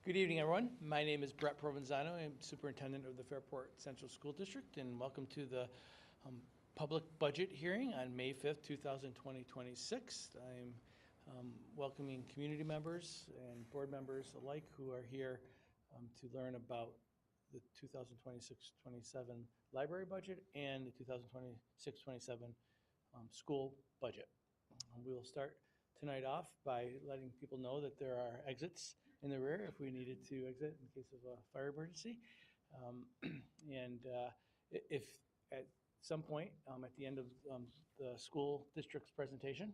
Good evening, everyone. My name is Brett Provenzano. I'm Superintendent of the Fairport Central School District, and welcome to the public budget hearing on May 5th, 2026. I'm welcoming community members and board members alike who are here to learn about the 2026-27 library budget and the 2026-27 school budget. We will start tonight off by letting people know that there are exits in the rear if we needed to exit in case of a fire emergency. If at some point at the end of the school district's presentation,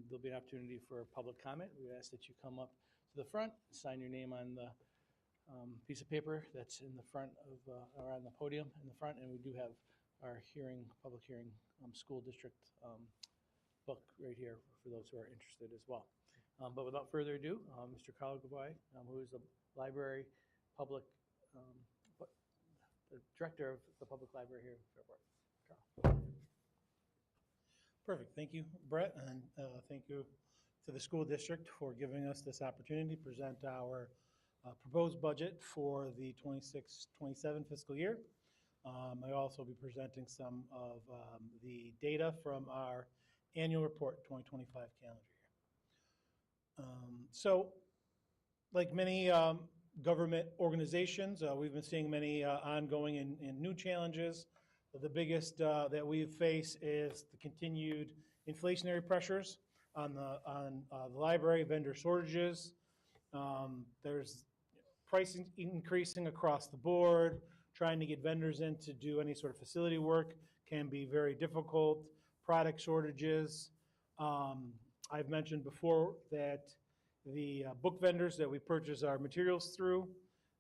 there'll be an opportunity for public comment. We ask that you come up to the front, sign your name on the piece of paper that's in the front of, or on the podium in the front, and we do have our public hearing school district book right here for those who are interested as well. But without further ado, Mr. Carl Gavoy, who is the library public, the director of the public library here in Fairport. Carl. Perfect. Thank you, Brett, and thank you to the school district for giving us this opportunity to present our proposed budget for the 26-27 fiscal year. I also will be presenting some of the data from our annual report 2025 calendar year. So, like many government organizations, we've been seeing many ongoing and new challenges. The biggest that we face is the continued inflationary pressures on the library, vendor shortages. There's pricing increasing across the board. Trying to get vendors in to do any sort of facility work can be very difficult. Product shortages. I've mentioned before that the book vendors that we purchase our materials through,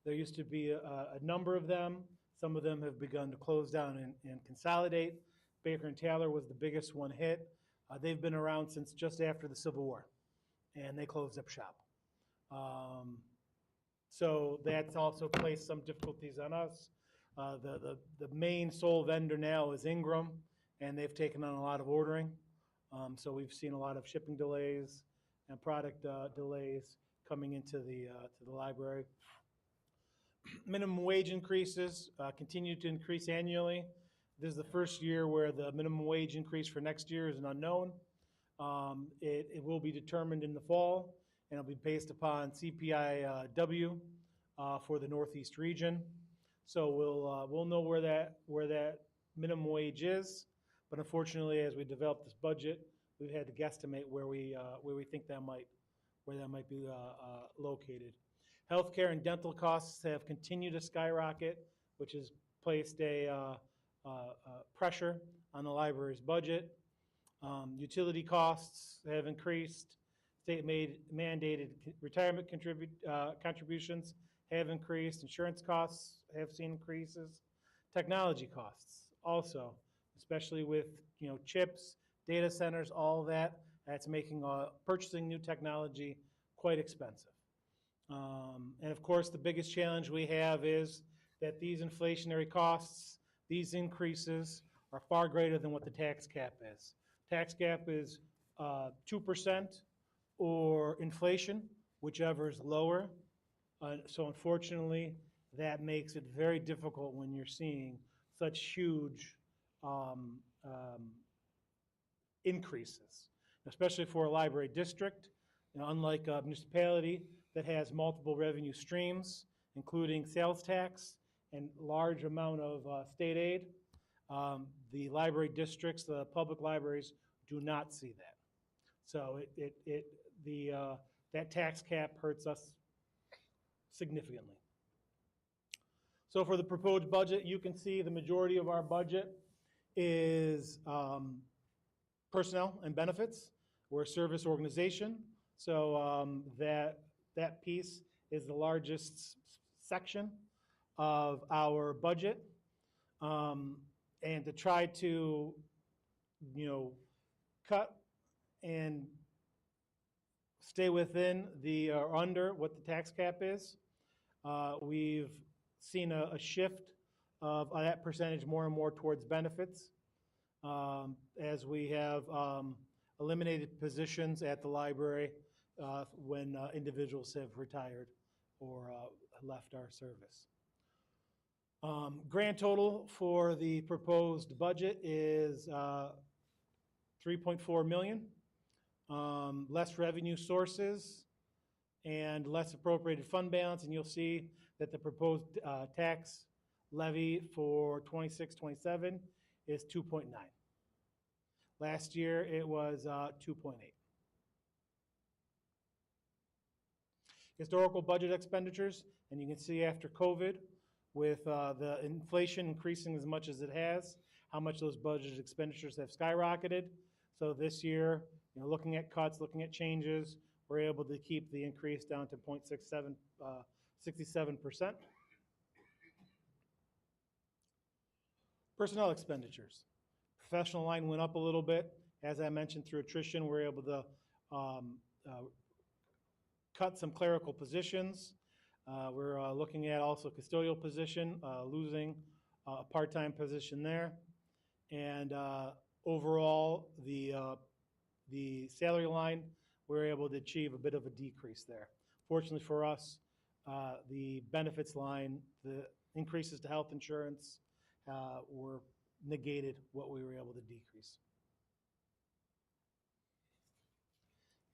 there used to be a number of them. Some of them have begun to close down and consolidate. Baker & Taylor was the biggest one hit. They've been around since just after the Civil War, and they closed up shop. So that's also placed some difficulties on us. The main sole vendor now is Ingram, and they've taken on a lot of ordering. So we've seen a lot of shipping delays and product delays coming into the library. Minimum wage increases continue to increase annually. This is the first year where the minimum wage increase for next year is an unknown. It will be determined in the fall, and it'll be based upon CPIW for the Northeast region. So we'll know where that minimum wage is. But unfortunately, as we develop this budget, we've had to guesstimate where we think that might be located. Healthcare and dental costs have continued to skyrocket, which has placed a pressure on the library's budget. Utility costs have increased. State-mandated retirement contributions have increased. Insurance costs have seen increases. Technology costs also, especially with chips, data centers, all of that. That's making purchasing new technology quite expensive. And of course, the biggest challenge we have is that these inflationary costs, these increases, are far greater than what the tax cap is. Tax cap is 2% or inflation, whichever is lower. So unfortunately, that makes it very difficult when you're seeing such huge increases, especially for a library district. Unlike a municipality that has multiple revenue streams, including sales tax and large amount of state aid, the library districts, the public libraries, do not see that. So that tax cap hurts us significantly. So for the proposed budget, you can see the majority of our budget is personnel and benefits. We're a service organization, so that piece is the largest section of our budget. And to try to, cut and stay within or under what the tax cap is, we've seen a shift of that percentage more and more towards benefits as we have eliminated positions at the library when individuals have retired left our service. Grand total for the proposed budget is 3.4 million. Less revenue sources and less appropriated fund balance, and you'll see that the proposed tax levy for 26-27 is 2.9. Last year it was 2.8. Historical budget expenditures, and you can see after COVID, with the inflation increasing as much as it has, how much those budget expenditures have skyrocketed. So this year, looking at cuts, looking at changes, we're able to keep the increase down to 67%. Personnel expenditures. Professional line went up a little bit. As I mentioned, through attrition, we're able to cut some clerical positions. We're looking at also custodial position, losing a part-time position there. And overall, the salary line, we're able to achieve a bit of a decrease there. Fortunately for us, the benefits line, the increases to health insurance were negated what we were able to decrease.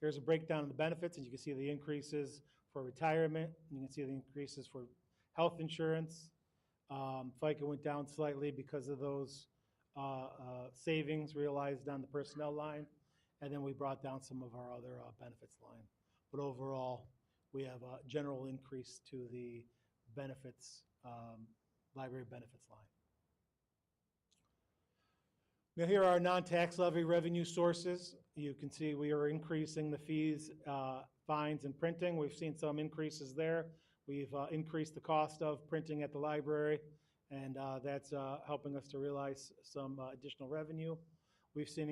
Here's a breakdown of the benefits, and you can see the increases for retirement. You can see the increases for health insurance. FICA went down slightly because of those savings realized on the personnel line, and then we brought down some of our other benefits line. But overall, we have a general increase to the benefits, library benefits line. Now here are our non-tax levy revenue sources. You can see we are increasing the fees, fines, and printing. We've seen some increases there. We've increased the cost of printing at the library, and that's helping us to realize some additional revenue. We've seen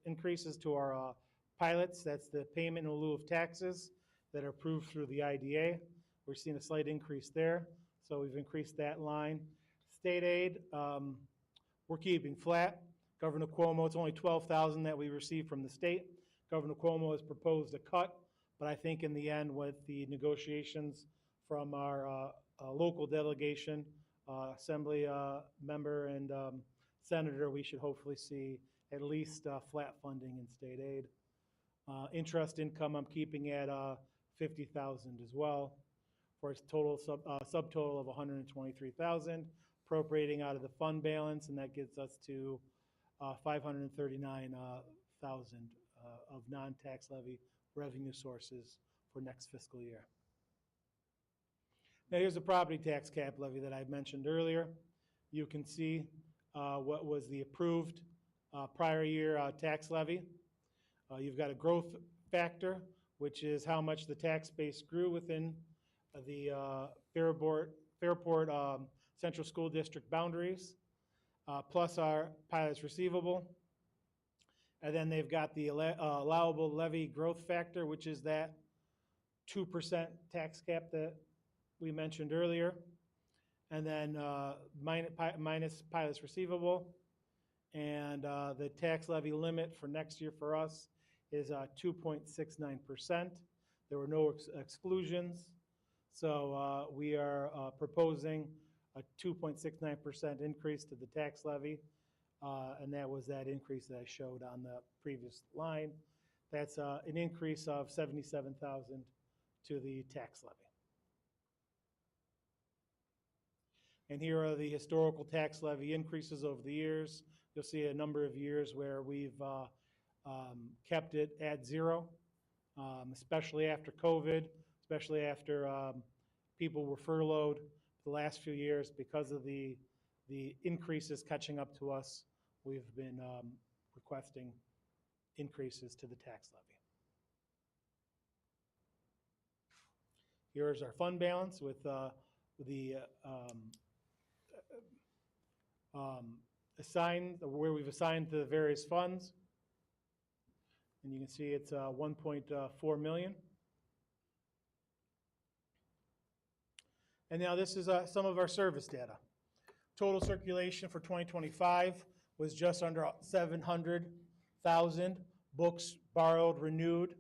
increases to our pilots. That's the payment in lieu of taxes that are approved through the IDA. We're seeing a slight increase there, so we've increased that line. State aid, we're keeping flat. Governor Cuomo, it's only $12,000 that we receive from the state. Governor Cuomo has proposed a cut, but I think in the end, with the negotiations from our local delegation, assembly member and senator, we should hopefully see at least flat funding in state aid. Interest income, I'm keeping at $50,000 as well, for a total subtotal of $123,000, appropriating out of the fund balance, and that gets us to $539,000 of non-tax levy revenue sources for next fiscal year. Now here's the property tax cap levy that I mentioned earlier. You can see what was the approved prior year tax levy. You've got a growth factor, which is how much the tax base grew within the Fairport Central School District boundaries, plus our pilots receivable. And then they've got the allowable levy growth factor, which is that 2% tax cap that we mentioned earlier. And then minus pilots receivable. And the tax levy limit for next year for us is 2.69%. There were no exclusions. So we are proposing a 2.69% increase to the tax levy, and that was that increase that I showed on the previous line. That's an increase of $77,000 to the tax levy. And here are the historical tax levy increases over the years. You'll see a number of years where we've kept it at zero, especially after COVID, especially after people were furloughed the last few years. Because of the increases catching up to us, we've been requesting increases to the tax levy. Here's our fund balance with the where we've assigned the various funds. And you can see it's 1.4 million. And now this is some of our service data. Total circulation for 2025 was just under 700,000 books borrowed, renewed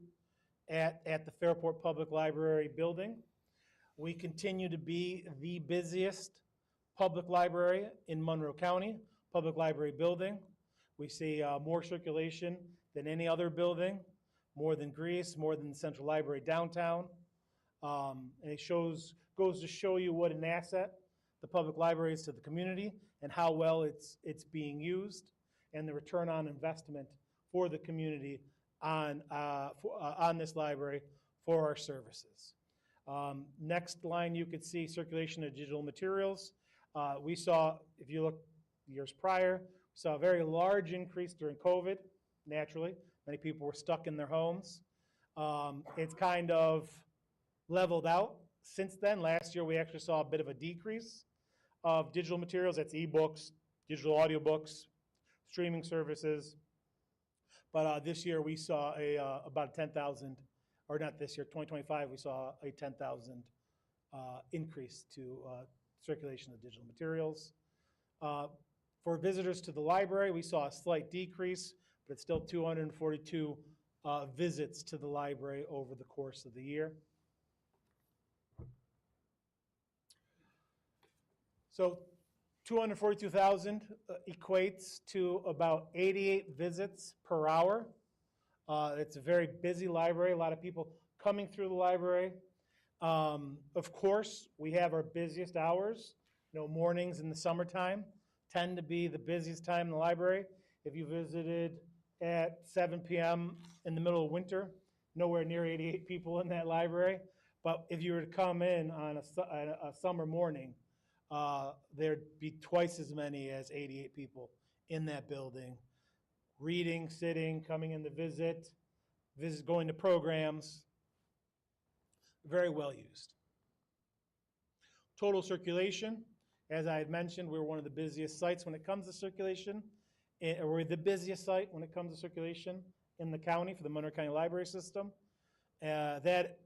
at the Fairport Public Library building. We continue to be the busiest public library in Monroe County, public library building. We see more circulation than any other building, more than Greece, more than the Central Library downtown. And it goes to show you what an asset the public library is to the community and how well it's being used, and the return on investment for the community on this library for our services. Next line, you could see circulation of digital materials. We saw, if you look years prior, we saw a very large increase during COVID, naturally. Many people were stuck in their homes. It's kind of leveled out since then. Last year, we actually saw a bit of a decrease of digital materials. That's ebooks, digital audiobooks, streaming services. But this year, we saw about 10,000, or not this year, 2025, we saw a 10,000 increase to circulation of digital materials. For visitors to the library, we saw a slight decrease, but it's still 242 visits to the library over the course of the year. So 242,000 equates to about 88 visits per hour. It's a very busy library, a lot of people coming through the library. Of course, we have our busiest hours. Mornings in the summertime tend to be the busiest time in the library. If you visited at 7 p.m. in the middle of winter, nowhere near 88 people in that library. But if you were to come in on a summer morning, there'd be twice as many as 88 people in that building, reading, sitting, coming in to visit, going to programs. Very well used. Total circulation, as I had mentioned, we're one of the busiest sites when it comes to circulation. We're the busiest site when it comes to circulation in the county for the Monroe County Library System. That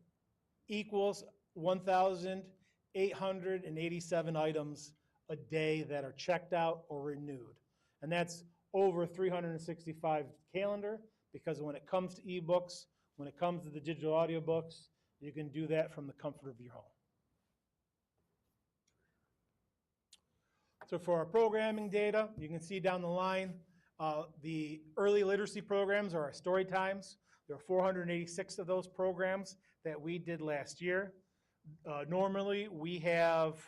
equals 1,887 items a day that are checked out or renewed. And that's over 365 calendar, because when it comes to ebooks, when it comes to the digital audiobooks, you can do that from the comfort of your home. So for our programming data, you can see down the line, the early literacy programs are our story times. There are 486 of those programs that we did last year. Normally, we have,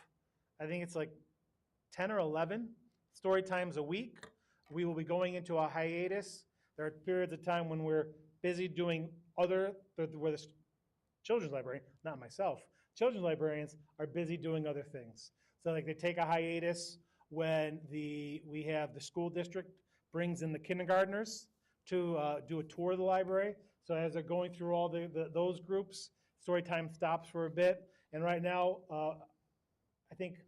I think it's like 10 or 11 story times a week. We will be going into a hiatus. There are periods of time when we're busy doing where the children's library, not myself, children's librarians are busy doing other things. So like they take a hiatus when we have the school district brings in the kindergartners to do a tour of the library. So as they're going through all those groups, story time stops for a bit. And right now, I think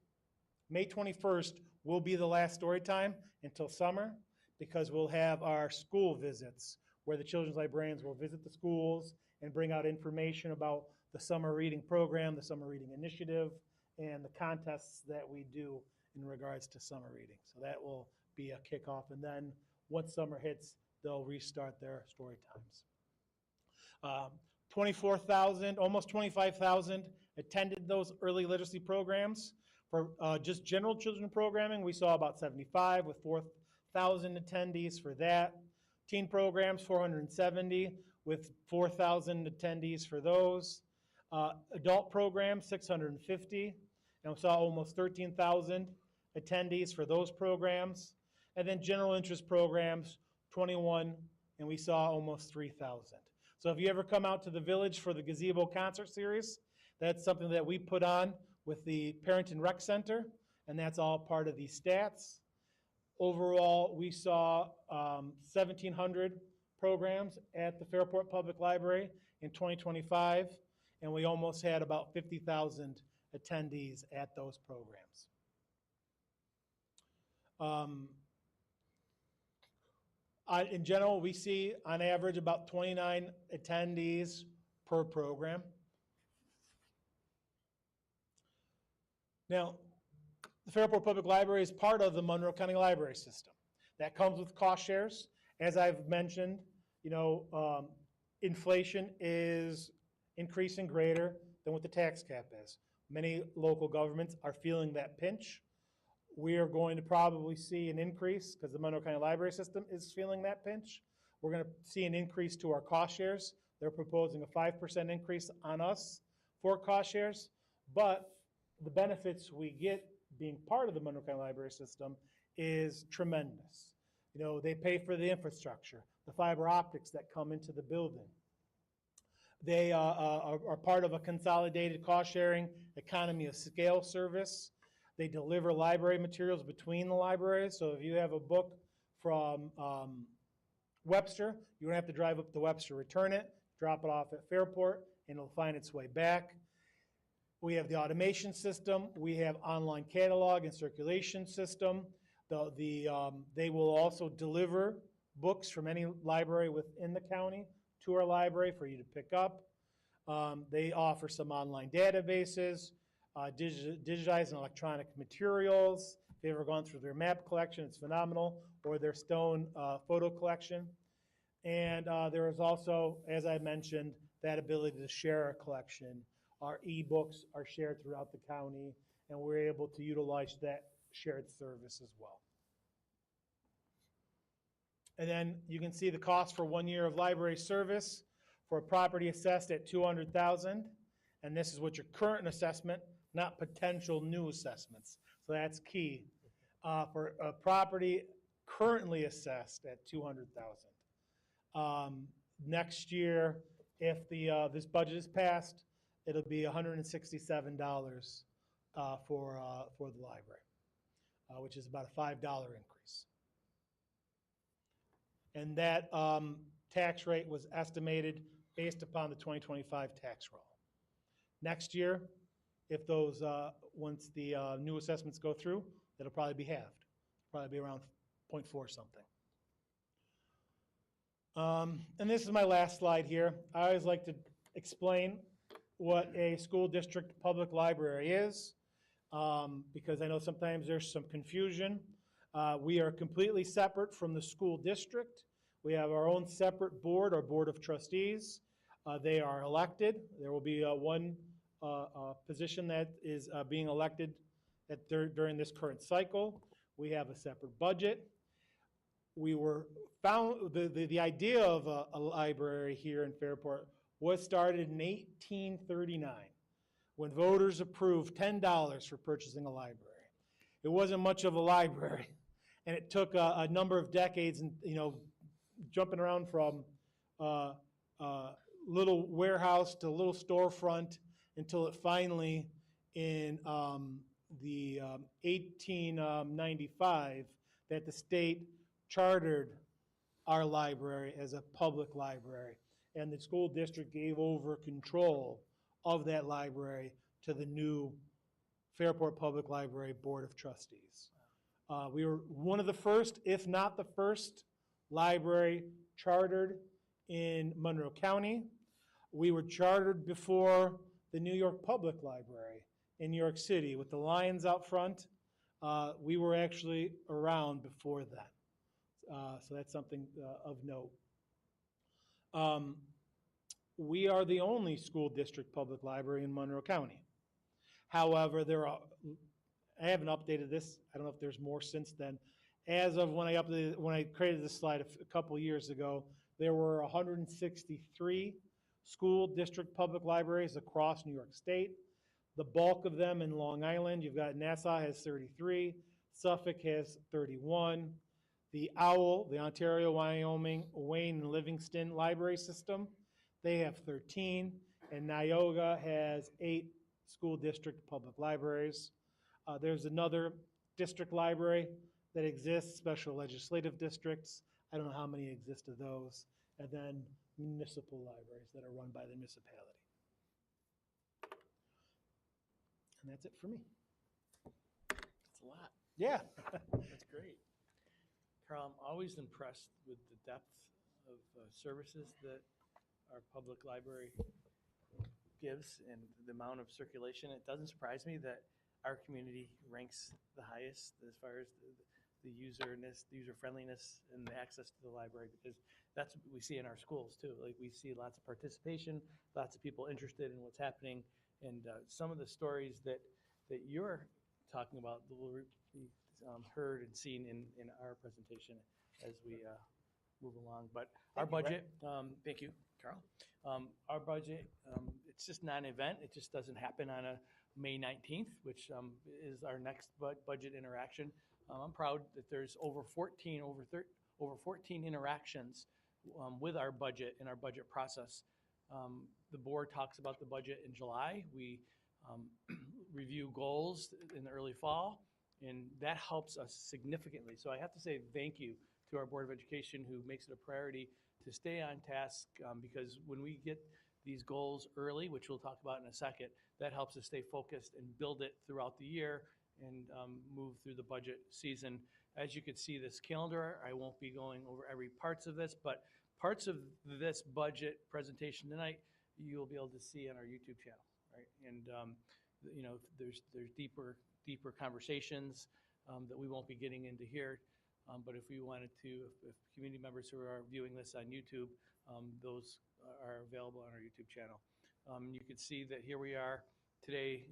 May 21st will be the last story time until summer, because we'll have our school visits where the children's librarians will visit the schools and bring out information about the summer reading program, the summer reading initiative, and the contests that we do in regards to summer reading. So that will be a kickoff. And then once summer hits, they'll restart their story times. 24,000, almost 25,000 attended those early literacy programs. For just general children programming, we saw about 75 with 4,000 attendees for that. Teen programs, 470 with 4,000 attendees for those. Adult programs, 650, and we saw almost 13,000 attendees for those programs. And then general interest programs, 21, and we saw almost 3,000. So if you ever come out to the village for the Gazebo Concert Series, that's something that we put on with the Parent and Rec Center, and that's all part of these stats. Overall, we saw 1,700 programs at the Fairport Public Library in 2025, and we almost had about 50,000 attendees at those programs. In general, we see on average about 29 attendees per program. Now, the Fairport Public Library is part of the Monroe County Library System. That comes with cost shares. As I've mentioned, inflation is increasing greater than what the tax cap is. Many local governments are feeling that pinch. We are going to probably see an increase, because the Monroe County Library System is feeling that pinch. We're going to see an increase to our cost shares. They're proposing a 5% increase on us for cost shares, but the benefits we get being part of the Monroe County Library System is tremendous. You know, they pay for the infrastructure, the fiber optics that come into the building. They are part of a consolidated cost-sharing economy of scale service. They deliver library materials between the libraries. So if you have a book from Webster, you don't have to drive up to Webster, return it, drop it off at Fairport, and it'll find its way back. We have the automation system. We have online catalog and circulation system. They will also deliver books from any library within the county to our library for you to pick up. They offer some online databases, digitized and electronic materials. If you've ever gone through their map collection, it's phenomenal, or their stone photo collection. And there is also, as I mentioned, that ability to share our collection. Our e-books are shared throughout the county, and we're able to utilize that shared service as well. And then you can see the cost for 1 year of library service for a property assessed at $200,000. And this is what your current assessment, not potential new assessments. So that's key. For a property currently assessed at $200,000. Next year, if this budget is passed, it'll be $167 for the library, which is about a $5 increase. And that tax rate was estimated based upon the 2025 tax roll. Next year, if those, once the new assessments go through, it'll probably be halved, probably be around 0.4 something. And this is my last slide here. I always like to explain what a school district public library is, because I know sometimes there's some confusion. We are completely separate from the school district. We have our own separate board, our board of trustees. They are elected. There will be one position that is being elected during this current cycle. We have a separate budget. We were found, the idea of a library here in Fairport was started in 1839 when voters approved $10 for purchasing a library. It wasn't much of a library, and it took a number of decades, and jumping around from little warehouse to little storefront until it finally, in the 1895, that the state chartered our library as a public library, and the school district gave over control of that library to the new Fairport Public Library Board of Trustees. We were one of the first, if not the first, library chartered in Monroe County. We were chartered before the New York Public Library in New York City with the lions out front. We were actually around before that. So that's something of note. We are the only school district public library in Monroe County. However, I haven't updated this. I don't know if there's more since then. As of when I created this slide a couple years ago, there were 163 school district public libraries across New York State. The bulk of them in Long Island. You've got Nassau has 33, Suffolk has 31. The OWL, the Ontario, Wyoming, Wayne, and Livingston Library System, they have 13, and Niagara has 8 school district public libraries. There's another district library that exists, special legislative districts. I don't know how many exist of those. And then municipal libraries that are run by the municipality. And that's it for me. That's a lot. Yeah. That's great. Carl, I'm always impressed with the depth of services that our public library gives and the amount of circulation. It doesn't surprise me that our community ranks the highest as far as the user-friendliness and the access to the library, because that's what we see in our schools too. Like, we see lots of participation, lots of people interested in what's happening And some of the stories that you're talking about will be heard and seen in our presentation as we move along. But our Thank you, Brett. budget, thank you, Carl. Our budget, it's just not an event. It just doesn't happen on a May 19th, which is our next budget interaction. I'm proud that there's over 14 interactions with our budget and our budget process. The board talks about the budget in July. We review goals in the early fall, and that helps us significantly. So I have to say thank you to our Board of Education, who makes it a priority to stay on task, because when we get these goals early, which we'll talk about in a second, that helps us stay focused and build it throughout the year and move through the budget season. As you can see this calendar, I won't be going over every parts of this, but parts of this budget presentation tonight, you'll be able to see on our YouTube channel, right? And you know, there's deeper conversations that we won't be getting into here. But if we wanted to, if community members who are viewing this on YouTube, those are available on our YouTube channel. You can see that here we are. Today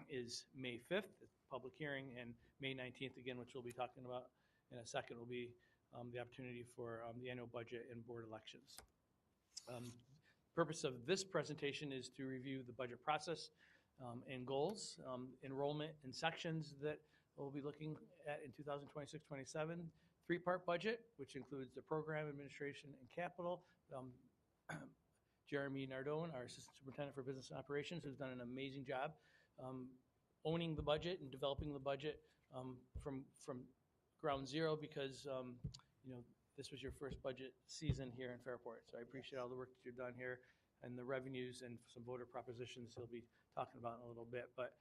is May 5th, public hearing, and May 19th, again, which we'll be talking about in a second, will be the opportunity for the annual budget and board elections. Purpose of this presentation is to review the budget process and goals, enrollment and sections that we'll be looking at in 2026-27, three-part budget, which includes the program, administration, and capital. Jeremy Nardone, our Assistant Superintendent for Business and Operations, who's done an amazing job owning the budget and developing the budget from ground zero, because you know, this was your first budget season here in Fairport. So I appreciate all the work that you've done here and the revenues and some voter propositions he'll be talking about in a little bit. But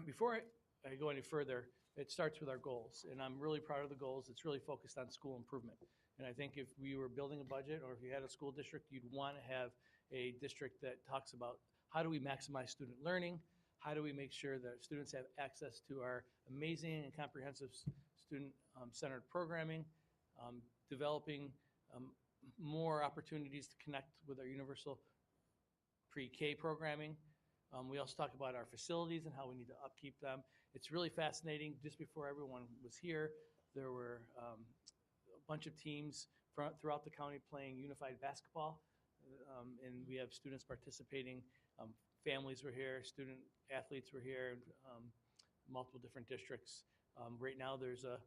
before I go any further, it starts with our goals. And I'm really proud of the goals. It's really focused on school improvement. And I think if we were building a budget, or if you had a school district, you'd want to have a district that talks about how do we maximize student learning? How do we make sure that students have access to our amazing and comprehensive student-centered programming, developing more opportunities to connect with our universal pre-K programming. We also talk about our facilities and how we need to upkeep them. It's really fascinating. Just before everyone was here, there were a bunch of teams throughout the county playing unified basketball, and we have students participating. Families were here, student athletes were here, multiple different districts. Right now there's a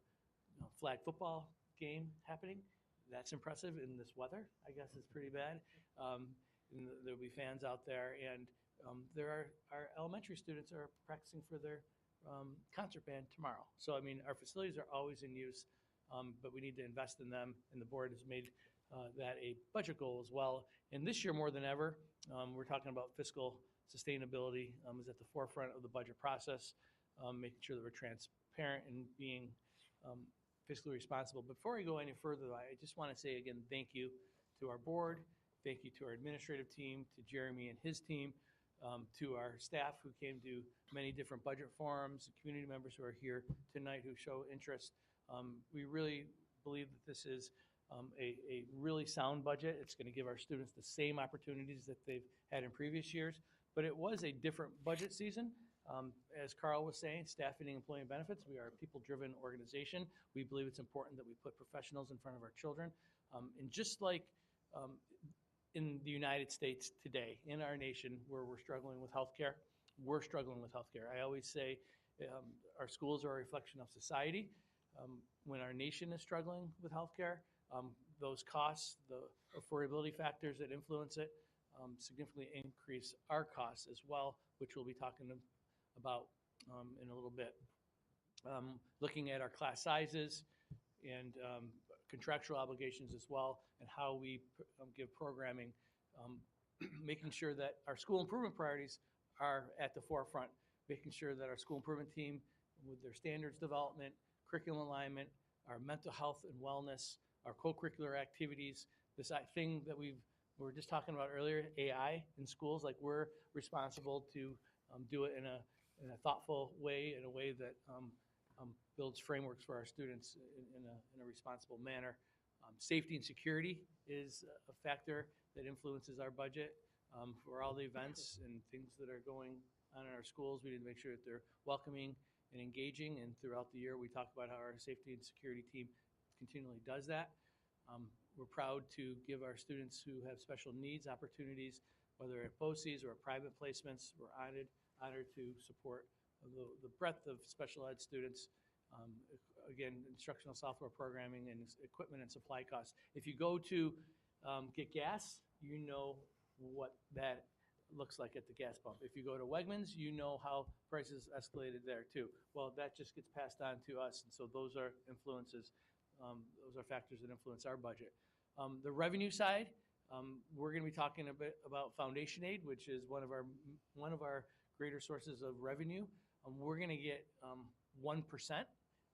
flag football game happening. That's impressive in this weather. I guess it's pretty bad. And there'll be fans out there, and there are our elementary students are practicing for their concert band tomorrow. So I mean, our facilities are always in use, but we need to invest in them, and the board has made that a budget goal as well. And this year more than ever, we're talking about fiscal sustainability is at the forefront of the budget process, making sure that we're transparent and being fiscally responsible. Before I go any further, I just want to say again, thank you to our board, thank you to our administrative team, to Jeremy and his team, to our staff who came to many different budget forums, community members who are here tonight who show interest. We really believe that this is a really sound budget. It's going to give our students the same opportunities that they've had in previous years, but it was a different budget season. As Carl was saying, staffing and employee benefits, we are a people-driven organization. We believe it's important that we put professionals in front of our children. And just like in the United States today, in our nation, where we're struggling with healthcare, we're struggling with healthcare. I always say our schools are a reflection of society. When our nation is struggling with healthcare, those costs, the affordability factors that influence it, significantly increase our costs as well, which we'll be talking about in a little bit. Looking at our class sizes and contractual obligations as well, and how we give programming, making sure that our school improvement priorities are at the forefront, making sure that our school improvement team, with their standards development, curriculum alignment, our mental health and wellness, our co-curricular activities, this thing that we were just talking about earlier, AI in schools, like we're responsible to do it in a thoughtful way, in a way that builds frameworks for our students in a responsible manner. Safety and security is a factor that influences our budget. for all the events and things that are going on in our schools. We need to make sure that they're welcoming and engaging, and throughout the year, we talk about how our safety and security team continually does that. We're proud to give our students who have special needs opportunities, whether at BOCES or private placements. We're honored to support the breadth of special ed students. Again, instructional software programming and equipment and supply costs. If you go to get gas, you know what that looks like at the gas pump. If you go to Wegmans, you know how prices escalated there too. Well, that just gets passed on to us, and so those are influences. Those are factors that influence our budget. The revenue side, we're going to be talking a bit about foundation aid, which is one of our greater sources of revenue. We're going to get 1%.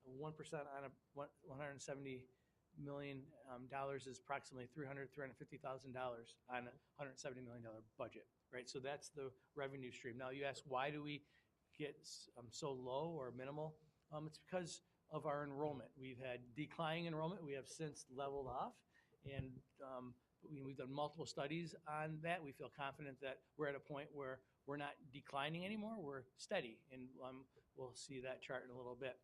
1% on a $170 million is approximately $350,000 on a $170 million budget, right? So that's the revenue stream. Now you ask, why do we get so low or minimal? It's because of our enrollment. We've had declining enrollment. We have since leveled off, and we've done multiple studies on that. We feel confident that we're at a point where we're not declining anymore. We're steady, and we'll see that chart in a little bit.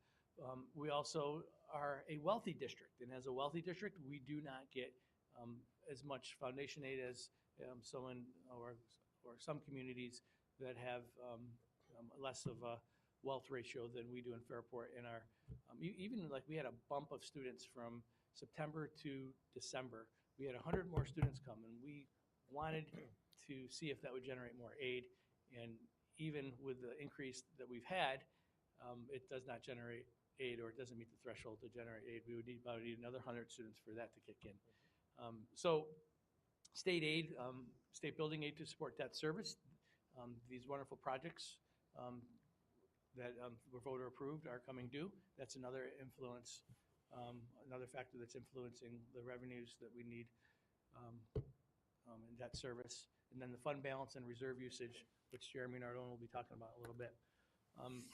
We also are a wealthy district, and as a wealthy district, we do not get as much foundation aid as someone or some communities that have less of a wealth ratio than we do in Fairport. In our even like we had a bump of students from September to December. We had 100 more students come, and we wanted to see if that would generate more aid. And even with the increase that we've had, it does not generate aid, or it doesn't meet the threshold to generate aid. We would need another 100 students for that to kick in. So state aid, state building aid to support debt service. These wonderful projects that were voter approved are coming due. That's another influence, another factor that's influencing the revenues that we need in debt service. And then the fund balance and reserve usage, which Jeremy Nardone will be talking about a little bit.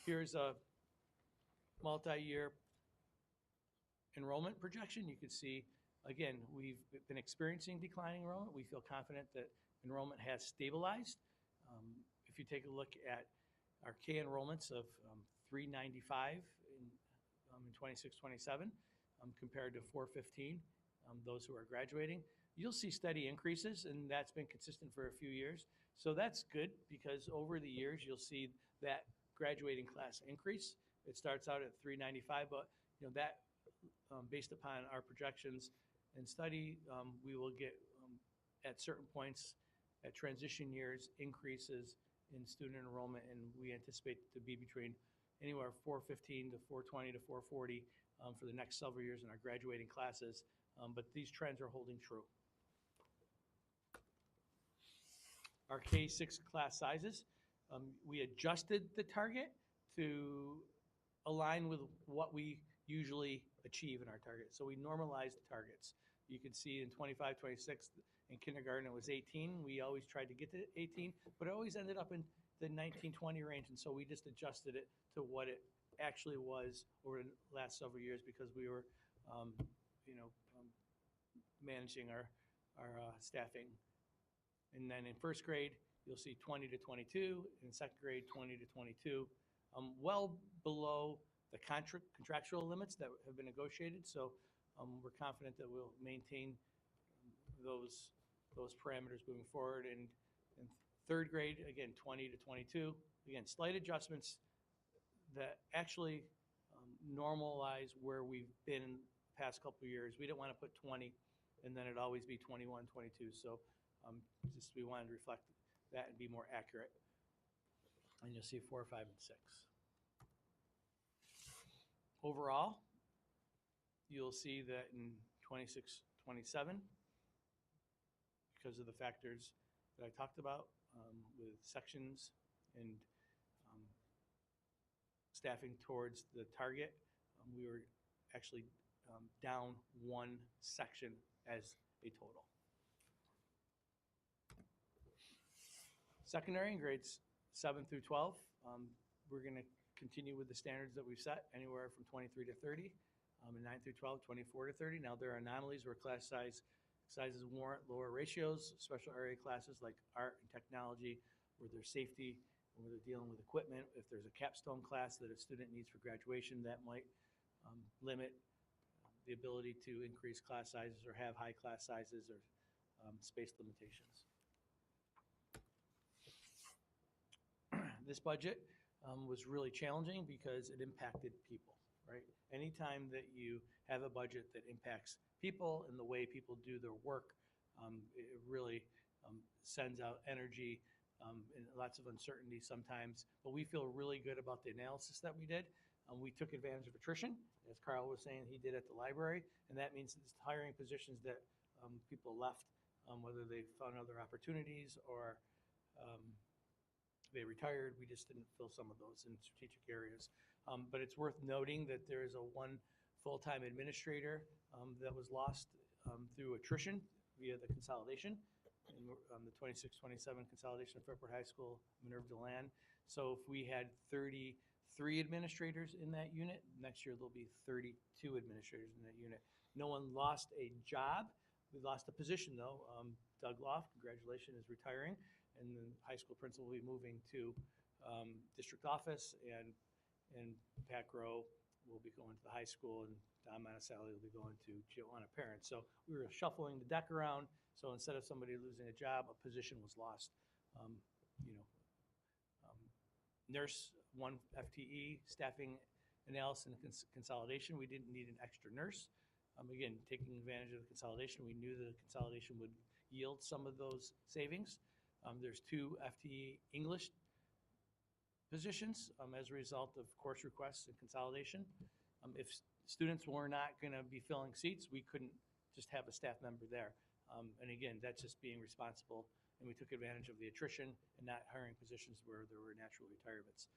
Here's a multi-year enrollment projection. You can see, again, we've been experiencing declining enrollment. We feel confident that enrollment has stabilized. If you take a look at our K enrollments of 395 in 26-27 compared to 415, those who are graduating, you'll see steady increases, and that's been consistent for a few years. So that's good, because over the years you'll see that graduating class increase. It starts out at 395, but that based upon our projections and study, we will get at certain points at transition years increases in student enrollment, and we anticipate to be between anywhere 415 to 420 to 440 for the next several years in our graduating classes. But these trends are holding true. Our K-6 class sizes, we adjusted the target to align with what we usually achieve in our target. So we normalized the targets. You can see in 25, 26, in kindergarten it was 18. We always tried to get to 18, but it always ended up in the 19, 20 range. And so we just adjusted it to what it actually was over the last several years, because we were, managing our staffing. And then in first grade, you'll see 20 to 22. In second grade, 20 to 22. Well below the contractual limits that have been negotiated. So we're confident that we'll maintain those parameters moving forward. And in third grade, again, 20 to 22. Again, slight adjustments that actually normalize where we've been in the past couple of years. We didn't want to put 20 and then it'd always be 21, 22. So just we wanted to reflect that and be more accurate. And you'll see 4, 5, and 6. Overall, you'll see that in 26, 27, because of the factors that I talked about with sections and staffing towards the target, we were actually down one section as a total. Secondary in grades 7 through 12, we're going to continue with the standards that we've set, anywhere from 23 to 30. In 9 through 12, 24 to 30. Now there are anomalies where class size Sizes warrant lower ratios. Special area classes like art and technology, where there's safety, and where they're dealing with equipment. If there's a capstone class that a student needs for graduation, that might limit the ability to increase class sizes or have high class sizes or space limitations. This budget was really challenging because it impacted people, right? Anytime that you have a budget that impacts people and the way people do their work, it really sends out energy and lots of uncertainty sometimes. But we feel really good about the analysis that we did. We took advantage of attrition, as Carl was saying he did at the library, and that means it's hiring positions that people left, whether they found other opportunities or they retired. We just didn't fill some of those in strategic areas. But it's worth noting that there is a one full-time administrator that was lost through attrition via the consolidation, and the 26-27 consolidation of Fairport High School, Minerva Deland. So if we had 33 administrators in that unit, next year there'll be 32 administrators in that unit. No one lost a job. We lost a position though. Doug Loft, congratulations, is retiring, and the high school principal will be moving to district office, and Pat Grow will be going to the high school, and Don Monticelli will be going to Giovanna Parent. So we were shuffling the deck around. So instead of somebody losing a job, a position was lost. Nurse, 1 FTE, staffing analysis and consolidation. We didn't need an extra nurse. Again, taking advantage of the consolidation, we knew the consolidation would yield some of those savings. There's 2 FTE English positions as a result of course requests and consolidation. If students were not going to be filling seats, we couldn't just have a staff member there. And again, that's just being responsible, and we took advantage of the attrition and not hiring positions where there were natural retirements.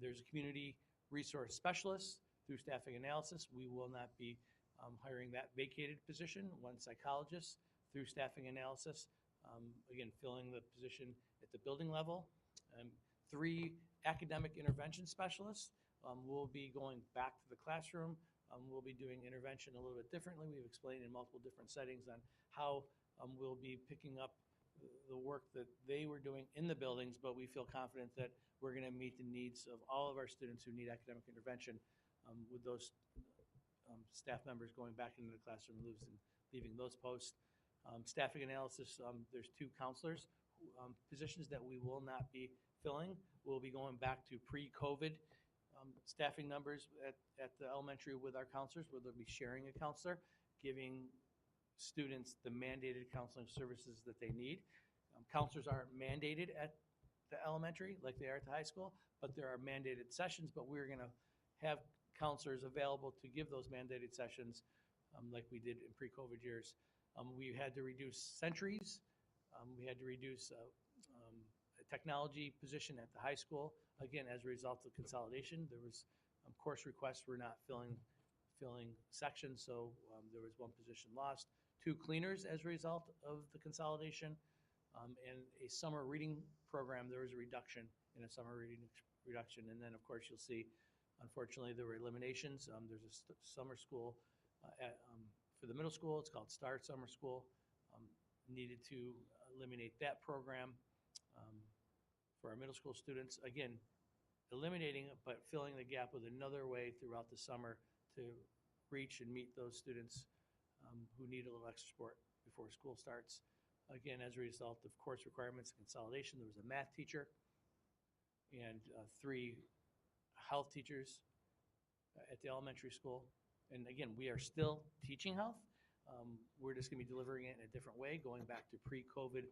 There's a community resource specialist through staffing analysis. We will not be hiring that vacated position. 1 psychologist through staffing analysis, again, filling the position at the building level. 3 academic intervention specialists. We'll be going back to the classroom. We'll be doing intervention a little bit differently. We've explained in multiple different settings on how we'll be picking up the work that they were doing in the buildings, but we feel confident that we're going to meet the needs of all of our students who need academic intervention with those staff members going back into the classroom and leaving those posts. Staffing analysis, there's 2 counselors positions that we will not be filling. We'll be going back to pre-COVID staffing numbers at the elementary with our counselors, where they'll be sharing a counselor, giving students the mandated counseling services that they need. Counselors aren't mandated at the elementary like they are at the high school, but there are mandated sessions, but we're going to have counselors available to give those mandated sessions like we did in pre-COVID years. We had to reduce centuries. We had to reduce a technology position at the high school, again, as a result of consolidation. There was course requests were not filling sections, so there was 1 position lost. 2 cleaners as a result of the consolidation, and a summer reading program. There was a reduction in a summer reading reduction, and then of course you'll see, unfortunately, there were eliminations. There's a summer school for the middle school. It's called Start Summer School. Needed to eliminate that program for our middle school students. Again, eliminating it, but filling the gap with another way throughout the summer to reach and meet those students who need a little extra support before school starts. Again, as a result of course requirements and consolidation, there was a math teacher and 3 health teachers at the elementary school. And again, we are still teaching health. We're just going to be delivering it in a different way, going back to pre-COVID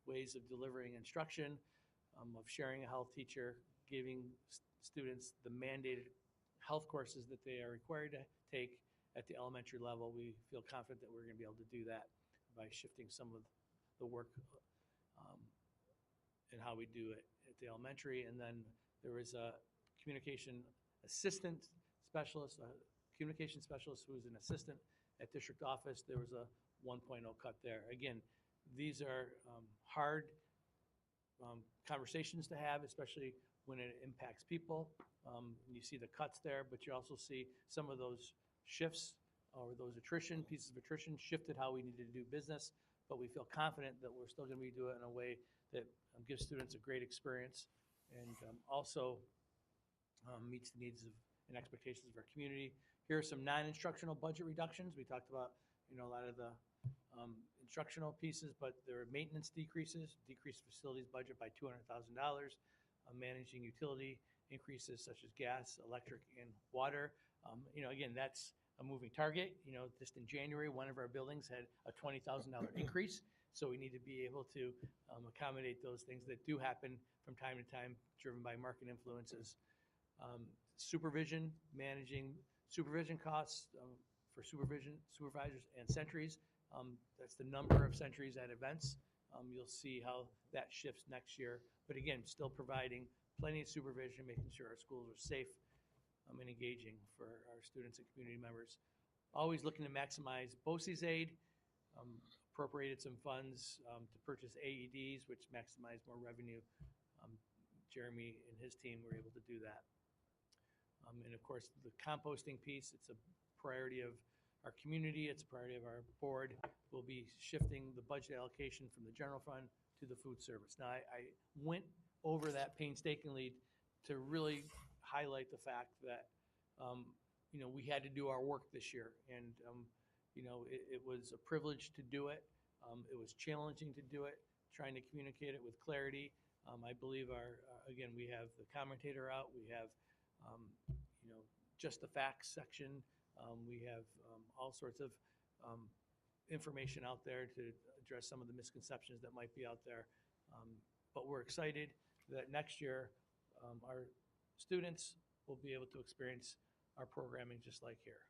ways of delivering instruction, of sharing a health teacher, giving students the mandated health courses that they are required to take at the elementary level. We feel confident that we're going to be able to do that by shifting some of the work and how we do it at the elementary. And then there was a communication assistant specialist, a communication specialist who was an assistant at district office. There was a 1.0 cut there. Again, these are hard conversations to have, especially when it impacts people. You see the cuts there, but you also see some of those shifts or those pieces of attrition shifted how we needed to do business, but we feel confident that we're still going to be doing it in a way that gives students a great experience and also meets the needs of and expectations of our community. Here are some non-instructional budget reductions. We talked about, a lot of the instructional pieces, but there are maintenance decreased facilities budget by $200,000, managing utility increases such as gas, electric, and water. Again, that's a moving target. Just in January, one of our buildings had a $20,000 increase, so we need to be able to accommodate those things that do happen from time to time, driven by market influences. Managing supervision costs for supervisors and sentries. That's the number of sentries at events. You'll see how that shifts next year. But again, still providing plenty of supervision, making sure our schools are safe and engaging for our students and community members. Always looking to maximize BOCES aid. Appropriated some funds to purchase AEDs, which maximize more revenue. Jeremy and his team were able to do that. And of course, the composting piece, it's a priority of our community, it's a priority of our board. We'll be shifting the budget allocation from the general fund to the food service. Now, I went over that painstakingly to really highlight the fact that, we had to do our work this year. And, it was a privilege to do it. It was challenging to do it, trying to communicate it with clarity. I believe again, we have the commentator out, we have just the facts section. We have all sorts of information out there to address some of the misconceptions that might be out there. But we're excited that next year our students will be able to experience our programming just like here.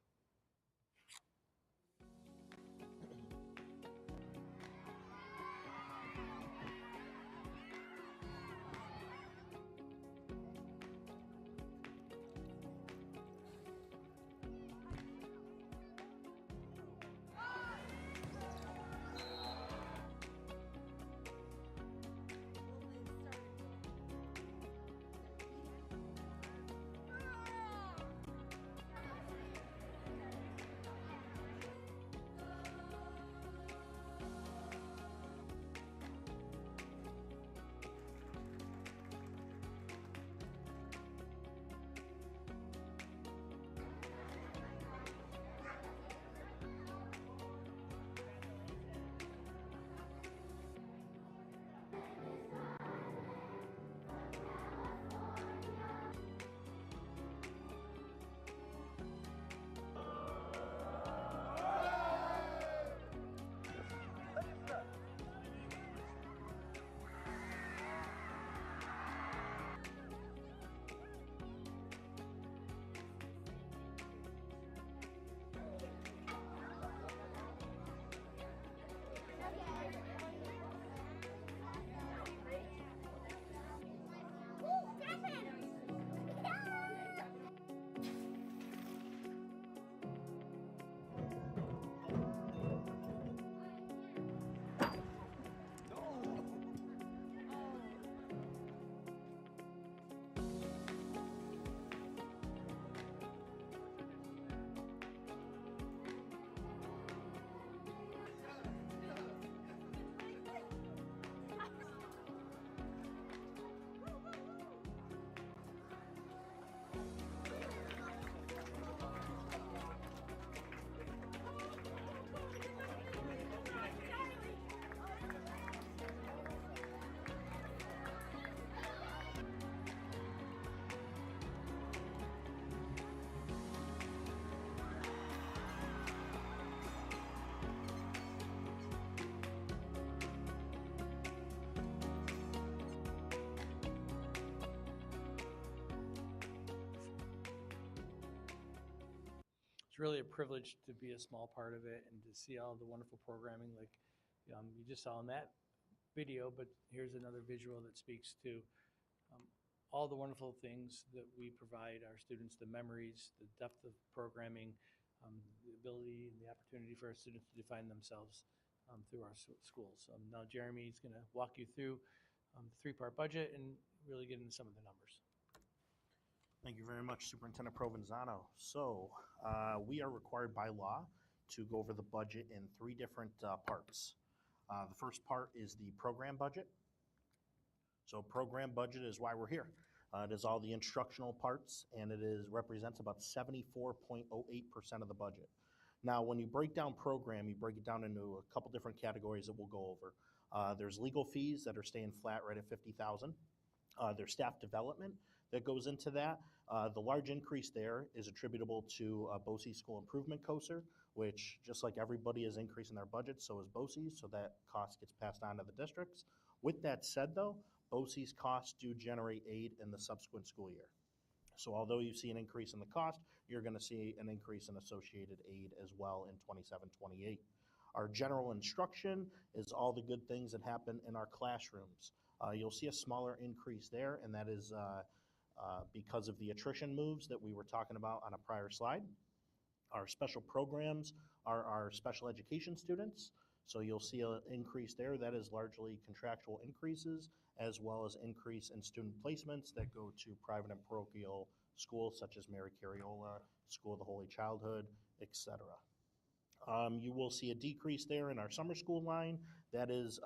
It's really a privilege to be a small part of it and to see all the wonderful programming like you just saw in that video, but here's another visual that speaks to all the wonderful things that we provide our students, the memories, the depth of programming, the ability and the opportunity for our students to define themselves through our schools. Now Jeremy is going to walk you through the three-part budget and really get into some of the numbers. Thank you very much, Superintendent Provenzano. So, we are required by law to go over the budget in three different parts. The first part is the program budget. So program budget is why we're here. It is all the instructional parts, and represents about 74.08% of the budget. Now, when you break down program, you break it down into a couple different categories that we'll go over. There's legal fees that are staying flat right at $50,000. There's staff development that goes into that. The large increase there is attributable to BOCES School Improvement COSER, which just like everybody is increasing their budget, so is BOCES, so that cost gets passed on to the districts. With that said though, BOCES costs do generate aid in the subsequent school year. So although you see an increase in the cost, you're going to see an increase in associated aid as well in 27-28. Our general instruction is all the good things that happen in our classrooms. You'll see a smaller increase there, and that is because of the attrition moves that we were talking about on a prior slide. Our special programs are our special education students. So you'll see an increase there. That is largely contractual increases, as well as increase in student placements that go to private and parochial schools such as Mary Cariola, School of the Holy Childhood, etc. You will see a decrease there in our summer school line. That is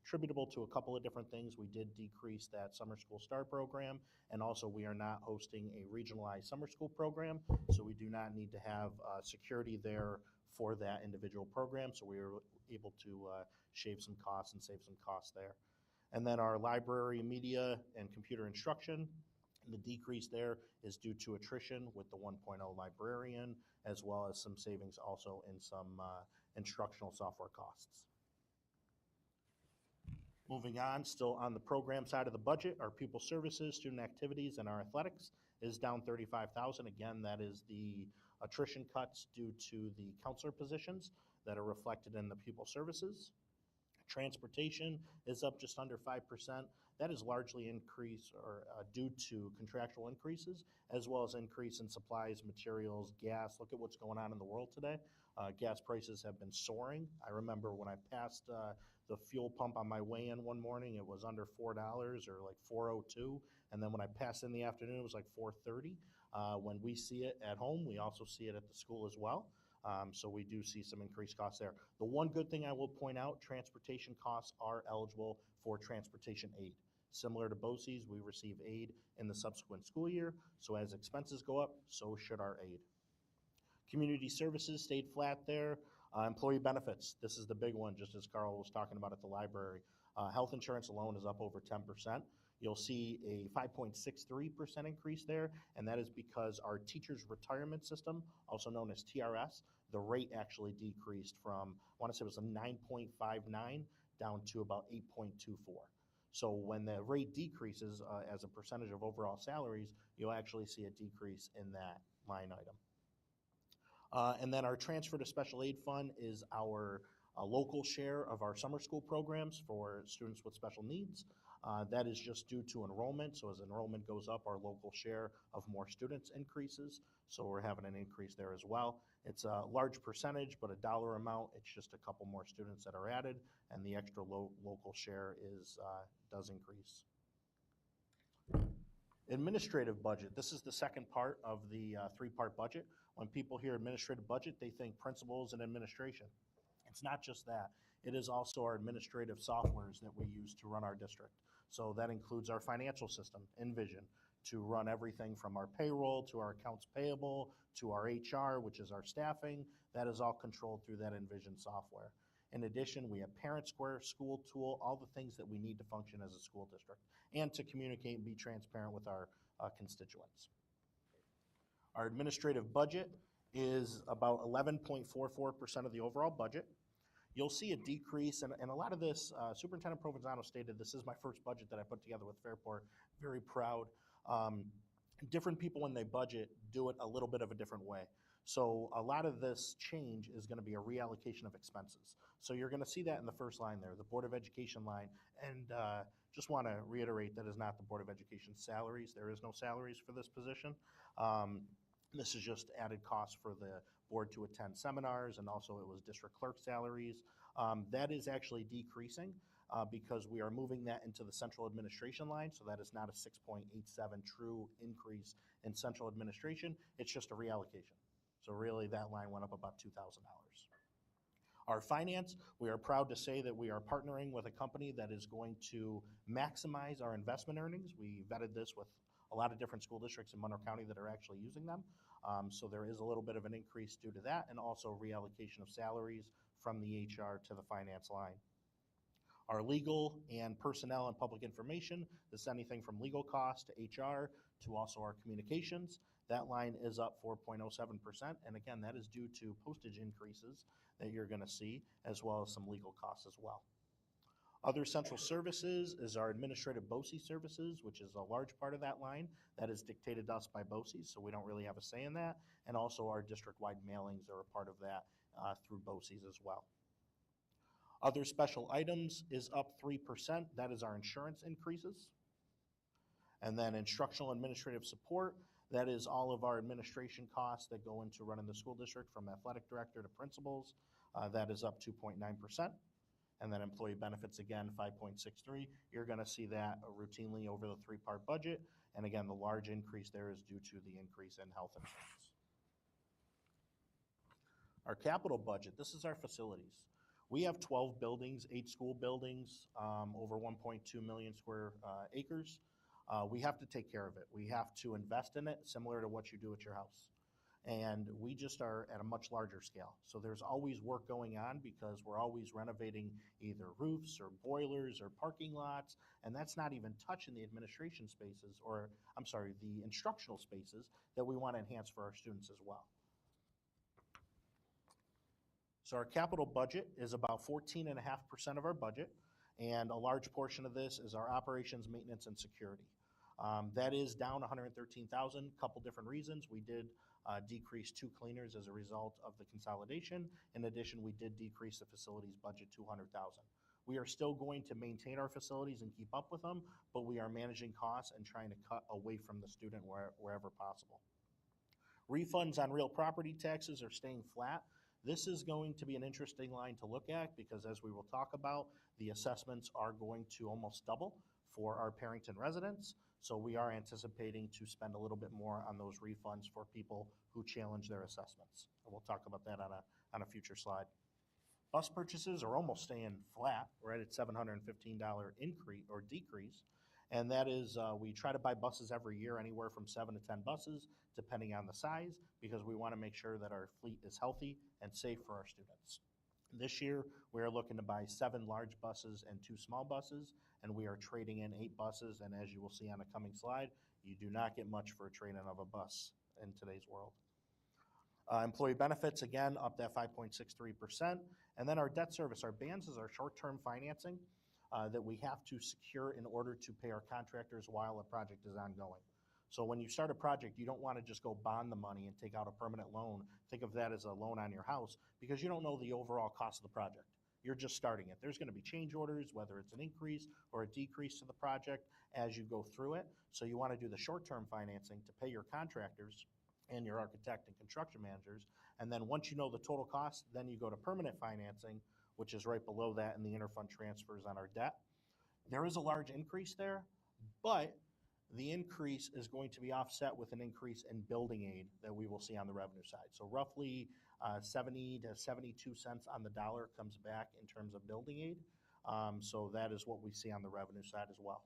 attributable to a couple of different things. We did decrease that summer school star program, and also we are not hosting a regionalized summer school program, so we do not need to have security there for that individual program, so we were able to shave some costs and save some costs there. And then our library, media, and computer instruction, the decrease there is due to attrition with the 1.0 librarian, as well as some savings also in some instructional software costs. Moving on, still on the program side of the budget, our pupil services, student activities, and our athletics is down $35,000. Again, that is the attrition cuts due to the counselor positions that are reflected in the pupil services. Transportation is up just under 5%. That is largely due to contractual increases, as well as increase in supplies, materials, gas. Look at what's going on in the world today. Gas prices have been soaring. I remember when I passed the fuel pump on my way in one morning, it was under $4 or like $4.02. And then when I passed in the afternoon, it was like $4.30. When we see it at home, we also see it at the school as well. So we do see some increased costs there. The one good thing I will point out, transportation costs are eligible for transportation aid. Similar to BOCES, we receive aid in the subsequent school year. So as expenses go up, so should our aid. Community services stayed flat there. Employee benefits, this is the big one, just as Carl was talking about at the library. Health insurance alone is up over 10%. You'll see a 5.63% increase there, and that is because our teachers' retirement system, also known as TRS, the rate actually decreased from, I want to say it was a 9.59 down to about 8.24. So when the rate decreases as a percentage of overall salaries, you'll actually see a decrease in that line item. And then our transfer to special aid fund is our local share of our summer school programs for students with special needs. That is just due to enrollment. So as enrollment goes up, our local share of more students increases. So we're having an increase there as well. It's a large percentage, but a dollar amount, it's just a couple more students that are added, and the extra local share does increase. Administrative budget. This is the second part of the three-part budget. When people hear administrative budget, they think principals and administration. It's not just that. It is also our administrative softwares that we use to run our district. So that includes our financial system, Envision, to run everything from our payroll to our accounts payable to our HR, which is our staffing. That is all controlled through that Envision software. In addition, we have Parent Square, School Tool, all the things that we need to function as a school district and to communicate and be transparent with our constituents. Our administrative budget is about 11.44% of the overall budget. You'll see a decrease, and a lot of this, Superintendent Provenzano stated, this is my first budget that I put together with Fairport. Very proud. Different people when they budget do it a little bit of a different way. So a lot of this change is going to be a reallocation of expenses. So you're going to see that in the first line there, the Board of Education line. And just want to reiterate that is not the Board of Education salaries. There is no salaries for this position. This is just added costs for the board to attend seminars, and also it was district clerk salaries. That is actually decreasing. because we are moving that into the central administration line, so that is not a 6.87 true increase in central administration, it's just a reallocation. So really, that line went up about $2,000. Our finance, we are proud to say that we are partnering with a company that is going to maximize our investment earnings. We vetted this with a lot of different school districts in Monroe County that are actually using them. So there is a little bit of an increase due to that, and also reallocation of salaries from the HR to the finance line. Our legal and personnel and public information, this is anything from legal costs to HR to also our communications. That line is up 4.07%, and again, that is due to postage increases that you're going to see, as well as some legal costs as well. Other central services is our administrative BOCES services, which is a large part of that line. That is dictated to us by BOCES, so we don't really have a say in that. And also our district-wide mailings are a part of that through BOCES as well. Other special items is up 3%. That is our insurance increases. And then instructional administrative support, that is all of our administration costs that go into running the school district, from athletic director to principals. That is up 2.9%. And then employee benefits, again, 5.63. You're going to see that routinely over the three-part budget. And again, the large increase there is due to the increase in health insurance. Our capital budget, this is our facilities. We have 12 buildings, 8 school buildings, over 1.2 million square acres. We have to take care of it. We have to invest in it, similar to what you do at your house. And we just are at a much larger scale. So there's always work going on because we're always renovating either roofs or boilers or parking lots, and that's not even touching the administration spaces, or I'm sorry, the instructional spaces that we want to enhance for our students as well. So our capital budget is about 14.5% of our budget, and a large portion of this is our operations, maintenance, and security. That is down $113,000, a couple different reasons. We did decrease 2 cleaners as a result of the consolidation. In addition, we did decrease the facilities budget $200,000. We are still going to maintain our facilities and keep up with them, but we are managing costs and trying to cut away from the student wherever possible. Refunds on real property taxes are staying flat. This is going to be an interesting line to look at because, as we will talk about, the assessments are going to almost double for our Perrington residents. So we are anticipating to spend a little bit more on those refunds for people who challenge their assessments. And we'll talk about that on a future slide. Bus purchases are almost staying flat, right at $715 increase or decrease. And that is, we try to buy buses every year, anywhere from 7 to 10 buses, depending on the size, because we want to make sure that our fleet is healthy and safe for our students. This year, we are looking to buy 7 large buses and 2 small buses, and we are trading in 8 buses, and as you will see on a coming slide, you do not get much for a trade-in of a bus in today's world. Employee benefits, again, up that 5.63%. And then our debt service, our bands is our short-term financing that we have to secure in order to pay our contractors while a project is ongoing. So when you start a project, you don't want to just go bond the money and take out a permanent loan. Think of that as a loan on your house because you don't know the overall cost of the project. You're just starting it. There's going to be change orders, whether it's an increase or a decrease to the project as you go through it. So you want to do the short-term financing to pay your contractors and your architect and construction managers. And then once you know the total cost, then you go to permanent financing, which is right below that in the interfund transfers on our debt. There is a large increase there, but the increase is going to be offset with an increase in building aid that we will see on the revenue side. So roughly 70 to 72 cents on the dollar comes back in terms of building aid. So that is what we see on the revenue side as well.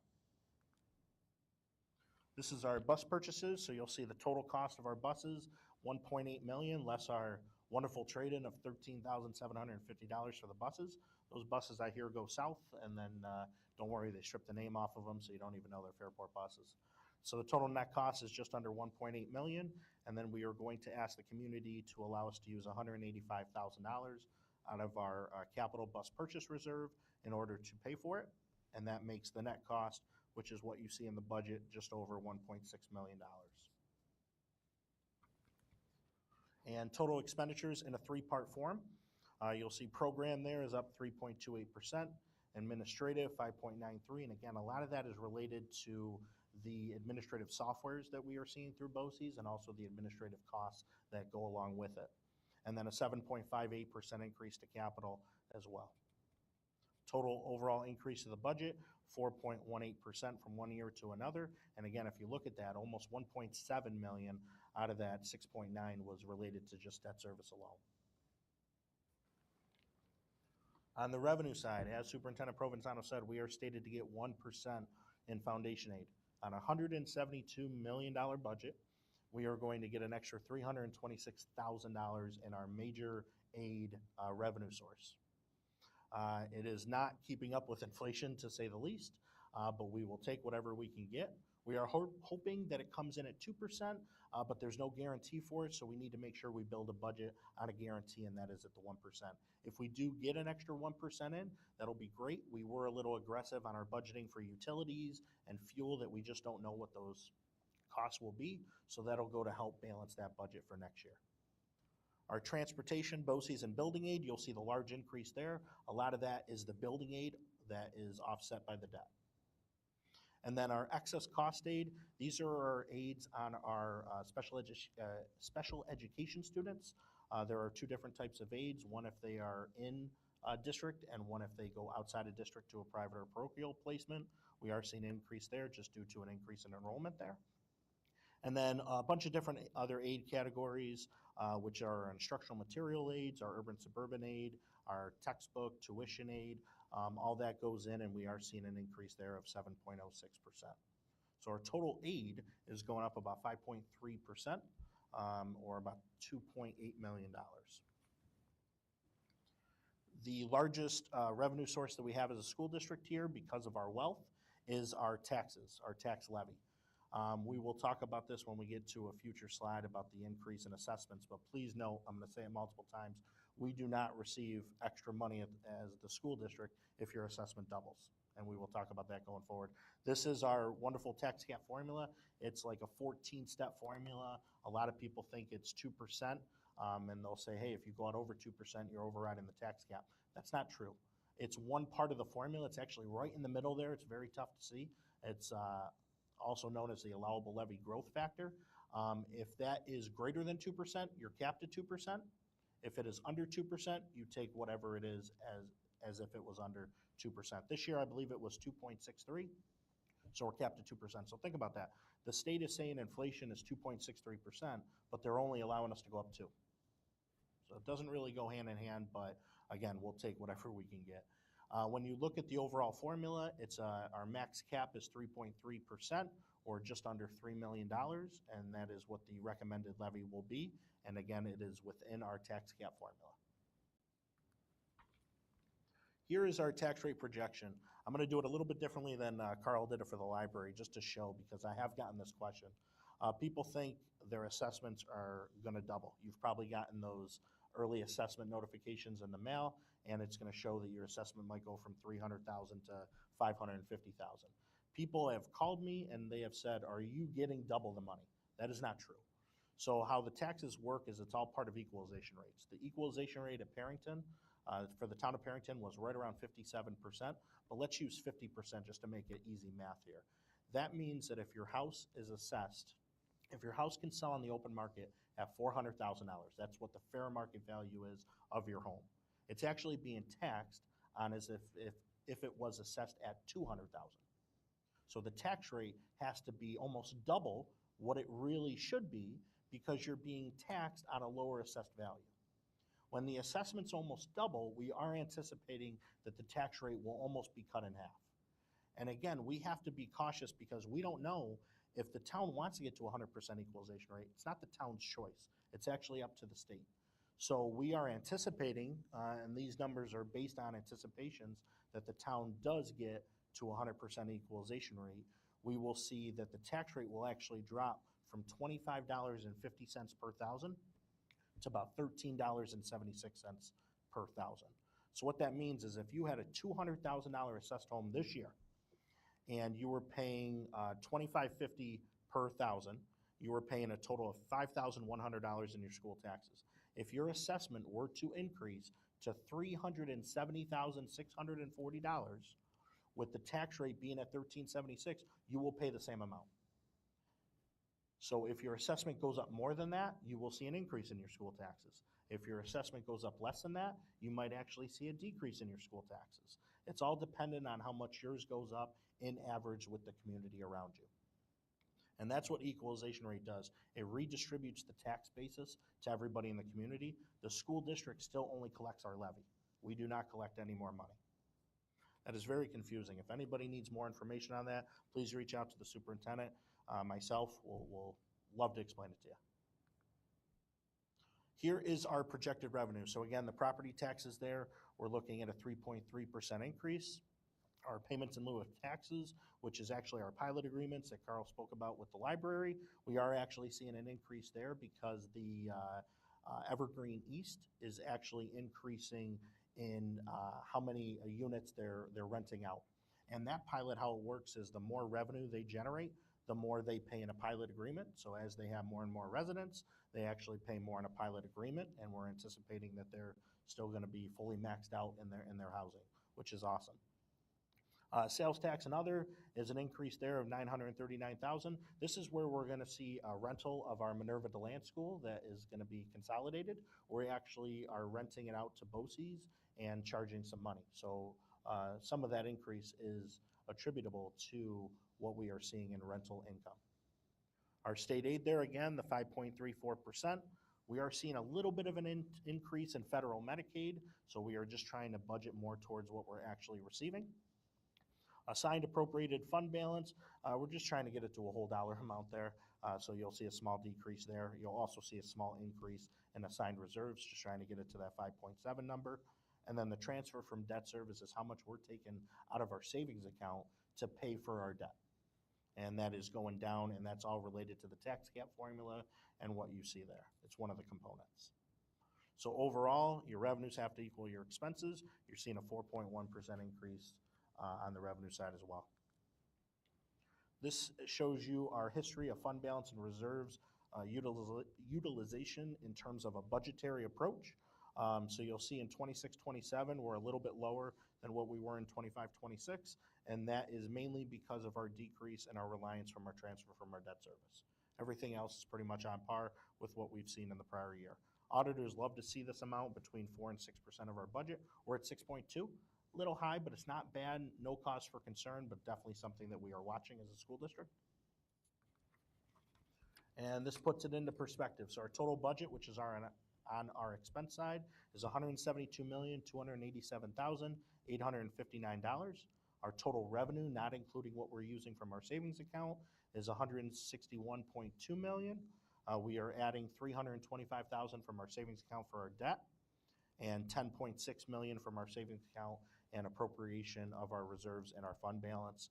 This is our bus purchases. So you'll see the total cost of our buses, $1.8 million, less our wonderful trade-in of $13,750 for the buses. Those buses I hear go south, and then don't worry, they strip the name off of them, so you don't even know they're Fairport buses. So the total net cost is just under $1.8 million, and then we are going to ask the community to allow us to use $185,000 out of our capital bus purchase reserve in order to pay for it, and that makes the net cost, which is what you see in the budget, just over $1.6 million. And total expenditures in a 3-part form. You'll see program there is up 3.28%, administrative 5.93%, and again, a lot of that is related to the administrative softwares that we are seeing through BOCES and also the administrative costs that go along with it. And then a 7.58% increase to capital as well. Total overall increase of the budget, 4.18% from one year to another. And again, if you look at that, almost 1.7 million out of that 6.9 was related to just debt service alone. On the revenue side, as Superintendent Provenzano said, we are stated to get 1% in foundation aid. On a $172 million budget, we are going to get an extra $326,000 in our major aid revenue source. It is not keeping up with inflation, to say the least, but we will take whatever we can get. We are hoping that it comes in at 2%, but there's no guarantee for it, so we need to make sure we build a budget on a guarantee, and that is at the 1%. If we do get an extra 1% in, that'll be great. We were a little aggressive on our budgeting for utilities and fuel that we just don't know what those costs will be, so that'll go to help balance that budget for next year. Our transportation, BOCES, and building aid, you'll see the large increase there. A lot of that is the building aid that is offset by the debt. And then our excess cost aid, these are our aids on our special education students. There are two different types of aids, one if they are in district and one if they go outside of district to a private or parochial placement. We are seeing an increase there just due to an increase in enrollment there. And then a bunch of different other aid categories, which are instructional material aids, our urban suburban aid, our textbook, tuition aid, all that goes in, and we are seeing an increase there of 7.06%. So our total aid is going up about 5.3%, or about $2.8 million. The largest revenue source that we have as a school district here, because of our wealth, is our taxes, our tax levy. We will talk about this when we get to a future slide about the increase in assessments, but please note, I'm going to say it multiple times, we do not receive extra money as the school district if your assessment doubles, and we will talk about that going forward. This is our wonderful tax cap formula. It's like a 14-step formula. A lot of people think it's 2%, and they'll say, hey, if you go out over 2%, you're overriding the tax cap. That's not true. It's one part of the formula. It's actually right in the middle there. It's very tough to see. It's also known as the allowable levy growth factor. If that is greater than 2%, you're capped at 2%. If it is under 2%, you take whatever it is as if it was under 2%. This year, I believe it was 2.63, so we're capped at 2%. So think about that. The state is saying inflation is 2.63%, but they're only allowing us to go up 2. So it doesn't really go hand in hand, but again, we'll take whatever we can get. When you look at the overall formula, it's our max cap is 3.3%, or just under $3 million, and that is what the recommended levy will be. And again, it is within our tax cap formula. Here is our tax rate projection. I'm going to do it a little bit differently than Carl did it for the library, just to show, because I have gotten this question. People think their assessments are going to double. You've probably gotten those early assessment notifications in the mail, and it's going to show that your assessment might go from $300,000 to $550,000. People have called me and they have said, are you getting double the money? That is not true. So how the taxes work is it's all part of equalization rates. The equalization rate at Perrington, for the town of Perrington, was right around 57%, but let's use 50% just to make it easy math here. That means that if your house is assessed, if your house can sell on the open market at $400,000, that's what the fair market value is of your home. It's actually being taxed on as if it was assessed at $200,000. So the tax rate has to be almost double what it really should be, because you're being taxed on a lower assessed value. When the assessment's almost double, we are anticipating that the tax rate will almost be cut in half. And again, we have to be cautious because we don't know if the town wants to get to 100% equalization rate. It's not the town's choice. It's actually up to the state. So we are anticipating, and these numbers are based on anticipations, that the town does get to 100% equalization rate. We will see that the tax rate will actually drop from $25.50 per thousand to about $13.76 per thousand. So what that means is if you had a $200,000 assessed home this year and you were paying $25.50 per thousand, you were paying a total of $5,100 in your school taxes. If your assessment were to increase to $370,640, with the tax rate being at $13.76, you will pay the same amount. So if your assessment goes up more than that, you will see an increase in your school taxes. If your assessment goes up less than that, you might actually see a decrease in your school taxes. It's all dependent on how much yours goes up in average with the community around you. And that's what equalization rate does. It redistributes the tax basis to everybody in the community. The school district still only collects our levy. We do not collect any more money. That is very confusing. If anybody needs more information on that, please reach out to the superintendent. Myself will love to explain it to you. Here is our projected revenue. So again, the property tax is there. We're looking at a 3.3% increase. Our payments in lieu of taxes, which is actually our pilot agreements that Carl spoke about with the library, we are actually seeing an increase there because the Evergreen East is actually increasing in how many units they're renting out. And that pilot, how it works is the more revenue they generate, the more they pay in a pilot agreement. So as they have more and more residents, they actually pay more in a pilot agreement, and we're anticipating that they're still going to be fully maxed out in their housing, which is awesome. Sales tax and other is an increase there of $939,000. This is where we're going to see a rental of our Minerva DeLand School that is going to be consolidated. We actually are renting it out to BOCES and charging some money. So some of that increase is attributable to what we are seeing in rental income. Our state aid there, again, the 5.34%. We are seeing a little bit of an increase in federal Medicaid, so we are just trying to budget more towards what we're actually receiving. Assigned appropriated fund balance, we're just trying to get it to a whole dollar amount there, so you'll see a small decrease there. You'll also see a small increase in assigned reserves, just trying to get it to that 5.7 number. And then the transfer from debt service is how much we're taking out of our savings account to pay for our debt. And that is going down, and that's all related to the tax cap formula and what you see there. It's one of the components. So overall, your revenues have to equal your expenses. You're seeing a 4.1% increase on the revenue side as well. This shows you our history of fund balance and reserves utilization in terms of a budgetary approach. So you'll see in 26-27, we're a little bit lower than what we were in 25-26, and that is mainly because of our decrease in our reliance from our transfer from our debt service. Everything else is pretty much on par with what we've seen in the prior year. Auditors love to see this amount between 4 and 6% of our budget. We're at 6.2. A little high, but it's not bad. No cause for concern, but definitely something that we are watching as a school district. And this puts it into perspective. So our total budget, which is on our expense side, is $172,287,859. Our total revenue, not including what we're using from our savings account, is $161.2 million. We are adding $325,000 from our savings account for our debt, and $10.6 million from our savings account and appropriation of our reserves and our fund balance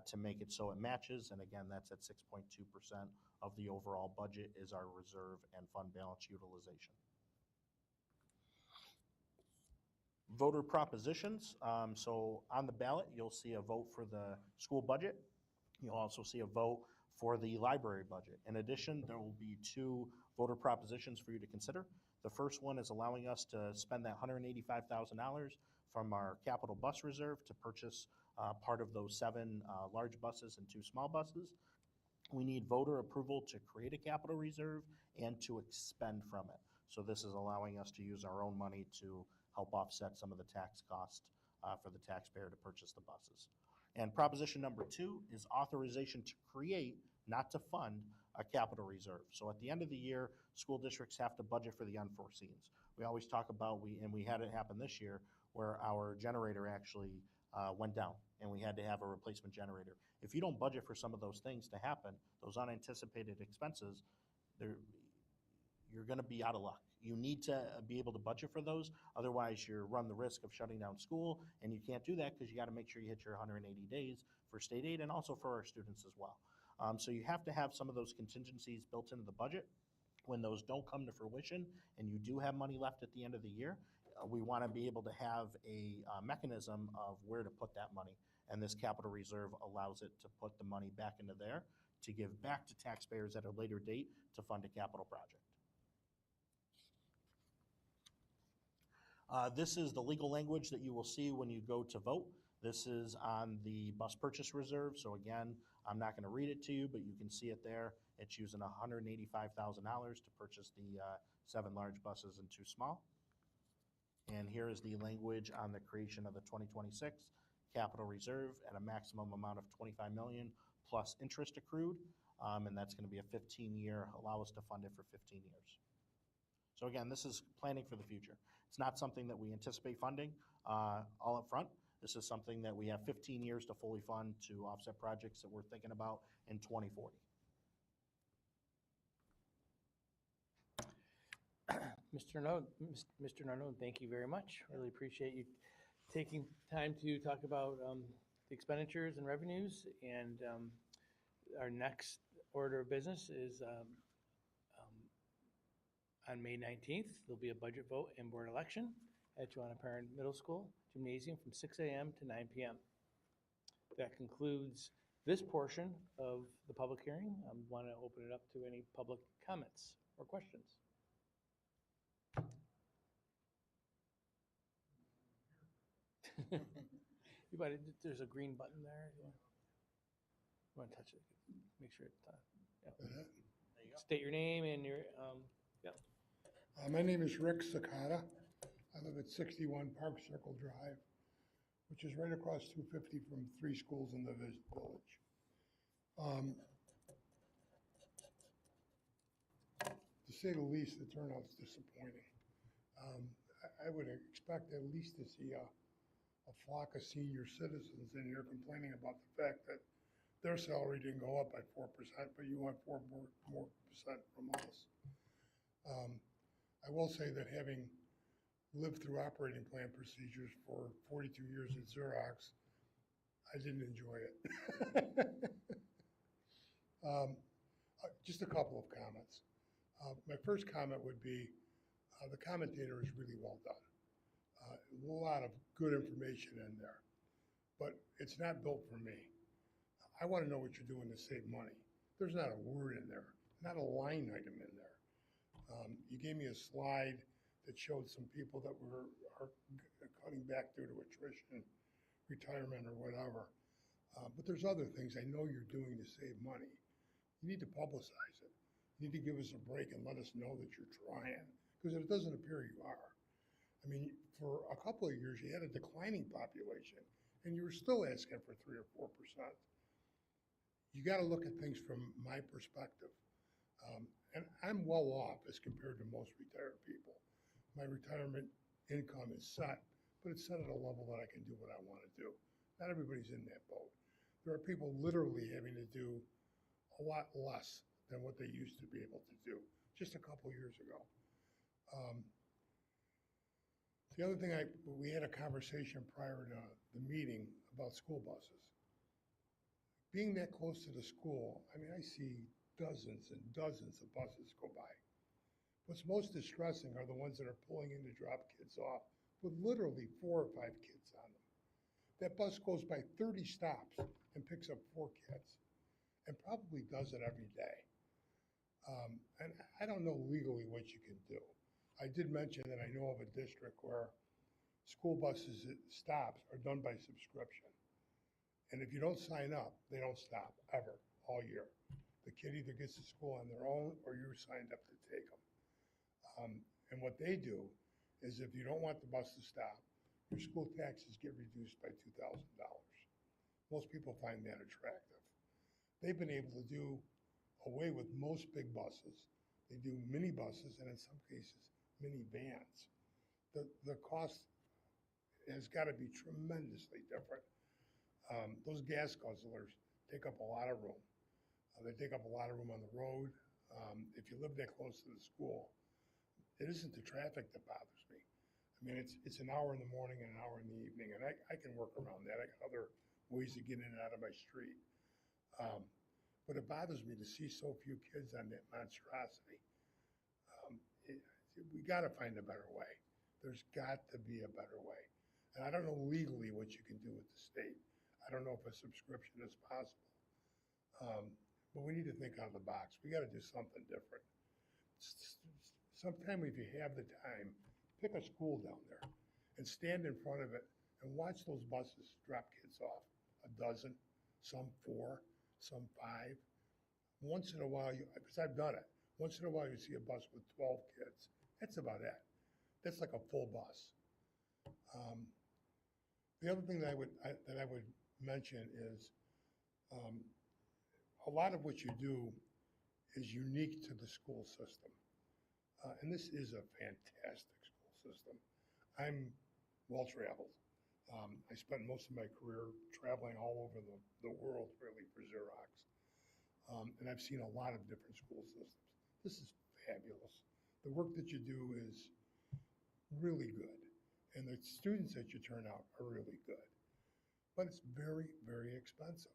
to make it so it matches. And again, that's at 6.2% of the overall budget is our reserve and fund balance utilization. Voter propositions. So on the ballot, you'll see a vote for the school budget. You'll also see a vote for the library budget. In addition, there will be 2 voter propositions for you to consider. The first one is allowing us to spend that $185,000 from our capital bus reserve to purchase part of those 7 large buses and 2 small buses. We need voter approval to create a capital reserve and to expend from it. So this is allowing us to use our own money to help offset some of the tax cost for the taxpayer to purchase the buses. And proposition number 2 is authorization to create, not to fund, a capital reserve. So at the end of the year, school districts have to budget for the unforeseens. We always talk about, and we had it happen this year, where our generator actually went down and we had to have a replacement generator. If you don't budget for some of those things to happen, those unanticipated expenses, you're going to be out of luck. You need to be able to budget for those. Otherwise, you run the risk of shutting down school, and you can't do that because you got to make sure you hit your 180 days for state aid and also for our students as well. So you have to have some of those contingencies built into the budget. When those don't come to fruition and you do have money left at the end of the year, we want to be able to have a mechanism of where to put that money. And this capital reserve allows it to put the money back into there to give back to taxpayers at a later date to fund a capital project. This is the legal language that you will see when you go to vote. This is on the bus purchase reserve. So again, I'm not going to read it to you, but you can see it there. It's using $185,000 to purchase the 7 large buses and 2 small. And here is the language on the creation of the 2026 capital reserve at a maximum amount of 25 million plus interest accrued. And that's going to be a 15-year, allow us to fund it for 15 years. So again, this is planning for the future. It's not something that we anticipate funding all up front. This is something that we have 15 years to fully fund to offset projects that we're thinking about in 2040. Mr. Nardone, thank you very much. Really appreciate you taking time to talk about the expenditures and revenues. And our next order of business is on May 19th. There'll be a budget vote and board election at Joanna Parent Middle School Gymnasium from 6 a.m. to 9 p.m. That concludes this portion of the public hearing. I want to open it up to any public comments or questions. You might, there's a green button there. You want to touch it? Make sure it's yeah. There you go. State your name and your yeah. My name is Rick Sakata. I live at 61 Park Circle Drive, which is right across 250 from 3 schools in the village. To say the least, the turnout's disappointing. I would expect at least to see a flock of senior citizens in here complaining about the fact that their salary didn't go up by 4%, but you want 4% more from us. I will say that having lived through operating plan procedures for 42 years at Xerox, I didn't enjoy it. Just a couple of comments. My first comment would be the commentator is really well done. A lot of good information in there, but it's not built for me. I want to know what you're doing to save money. There's not a word in there, not a line item in there. You gave me a slide that showed some people that are cutting back due to attrition, retirement, or whatever. But there's other things I know you're doing to save money. You need to publicize it. You need to give us a break and let us know that you're trying, because it doesn't appear you are. I mean, for a couple of years, you had a declining population, and you were still asking for 3 or 4%. You got to look at things from my perspective. And I'm well off as compared to most retired people. My retirement income is set, but it's set at a level that I can do what I want to do. Not everybody's in that boat. There are people literally having to do a lot less than what they used to be able to do just a couple years ago. The other thing, we had a conversation prior to the meeting about school buses. Being that close to the school, I mean, I see dozens and dozens of buses go by. What's most distressing are the ones that are pulling in to drop kids off with literally 4 or 5 kids on them. That bus goes by 30 stops and picks up 4 kids and probably does it every day. And I don't know legally what you can do. I did mention that I know of a district where school buses stops are done by subscription. And if you don't sign up, they don't stop ever, all year. The kid either gets to school on their own or you're signed up to take them. And what they do is if you don't want the bus to stop, your school taxes get reduced by $2,000. Most people find that attractive. They've been able to do away with most big buses. They do mini buses and in some cases, mini vans. The cost has got to be tremendously different. Those gas guzzlers take up a lot of room. They take up a lot of room on the road. If you live that close to the school, it isn't the traffic that bothers me. I mean, it's an hour in the morning and an hour in the evening, and I can work around that. I got other ways to get in and out of my street. But it bothers me to see so few kids on that monstrosity. We got to find a better way. There's got to be a better way. And I don't know legally what you can do with the state. I don't know if a subscription is possible. But we need to think out of the box. We got to do something different. Sometime if you have the time, pick a school down there and stand in front of it and watch those buses drop kids off. A dozen, some 4, some 5. Once in a while, because I've done it, once in a while you see a bus with 12 kids. That's about it. That's like a full bus. The other thing that I would mention is, a lot of what you do is unique to the school system. And this is a fantastic school system. I'm well-traveled. I spent most of my career traveling all over the world, really, for Xerox. And I've seen a lot of different school systems. This is fabulous. The work that you do is really good, and the students that you turn out are really good. But it's very, very expensive.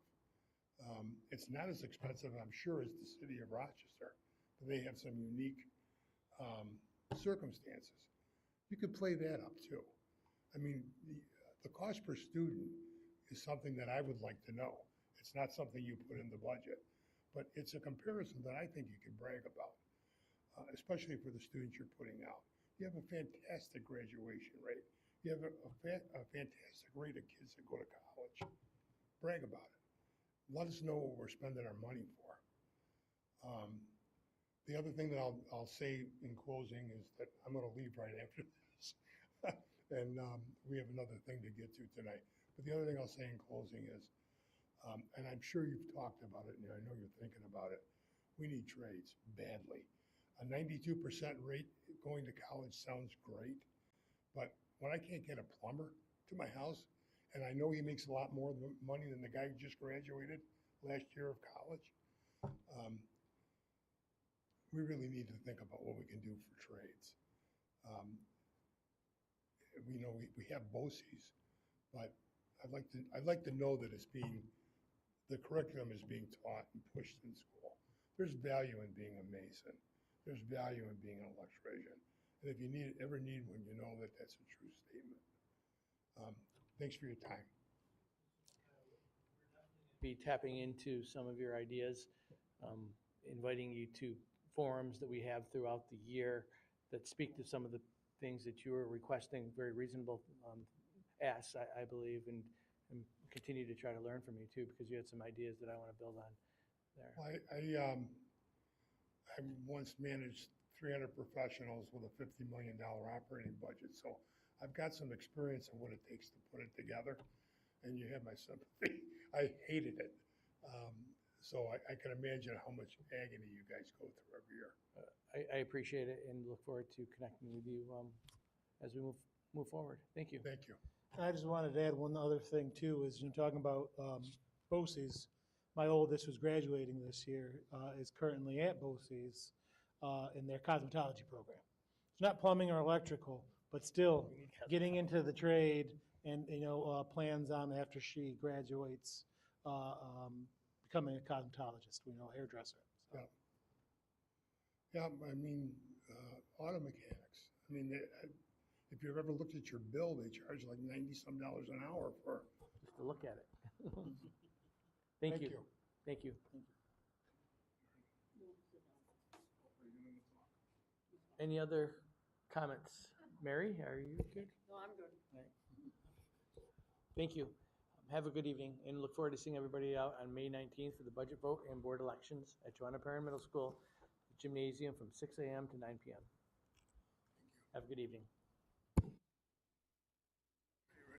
It's not as expensive, I'm sure, as the city of Rochester, but they have some unique circumstances. You could play that up too. I mean, the cost per student is something that I would like to know. It's not something you put in the budget, but it's a comparison that I think you can brag about, especially for the students you're putting out. You have a fantastic graduation rate. You have a fantastic rate of kids that go to college. Brag about it. Let us know what we're spending our money for. The other thing that I'll say in closing is that I'm going to leave right after this. And we have another thing to get to tonight. But the other thing I'll say in closing is, and I'm sure you've talked about it, and I know you're thinking about it, we need trades badly. A 92% rate going to college sounds great, but when I can't get a plumber to my house, and I know he makes a lot more money than the guy who just graduated last year of college, we really need to think about what we can do for trades. We know we have BOCES, but I'd like to know that the curriculum is being taught and pushed in school. There's value in being a Mason. There's value in being an electrician. And if you ever need one, you know that that's a true statement. Thanks for your time. Be tapping into some of your ideas, inviting you to forums that we have throughout the year that speak to some of the things that you are requesting, very reasonable asks, I believe, and continue to try to learn from you too, because you had some ideas that I want to build on there. Well, I once managed 300 professionals with a $50 million operating budget, so I've got some experience in what it takes to put it together, and you have my sympathy. I hated it. So I can imagine how much agony you guys go through every year. I appreciate it and look forward to connecting with you as we move forward. Thank you. Thank you. I just wanted to add one other thing too, is you're talking about BOCES. My oldest, who's graduating this year, is currently at BOCES in their cosmetology program. It's not plumbing or electrical, but still getting into the trade and, plans on after she graduates, becoming a cosmetologist, hairdresser. So. Yeah, I mean, auto mechanics. I mean, if you've ever looked at your bill, they charge like $90-some an hour for. Just to look at it. Thank you. Thank you. Any other comments? Mary, are you good? No, I'm good. All right. Thank you. Have a good evening and look forward to seeing everybody out on May 19th for the budget vote and board elections at Joanna Perrin Middle School, gymnasium from 6 a.m. to 9 p.m. Have a good evening.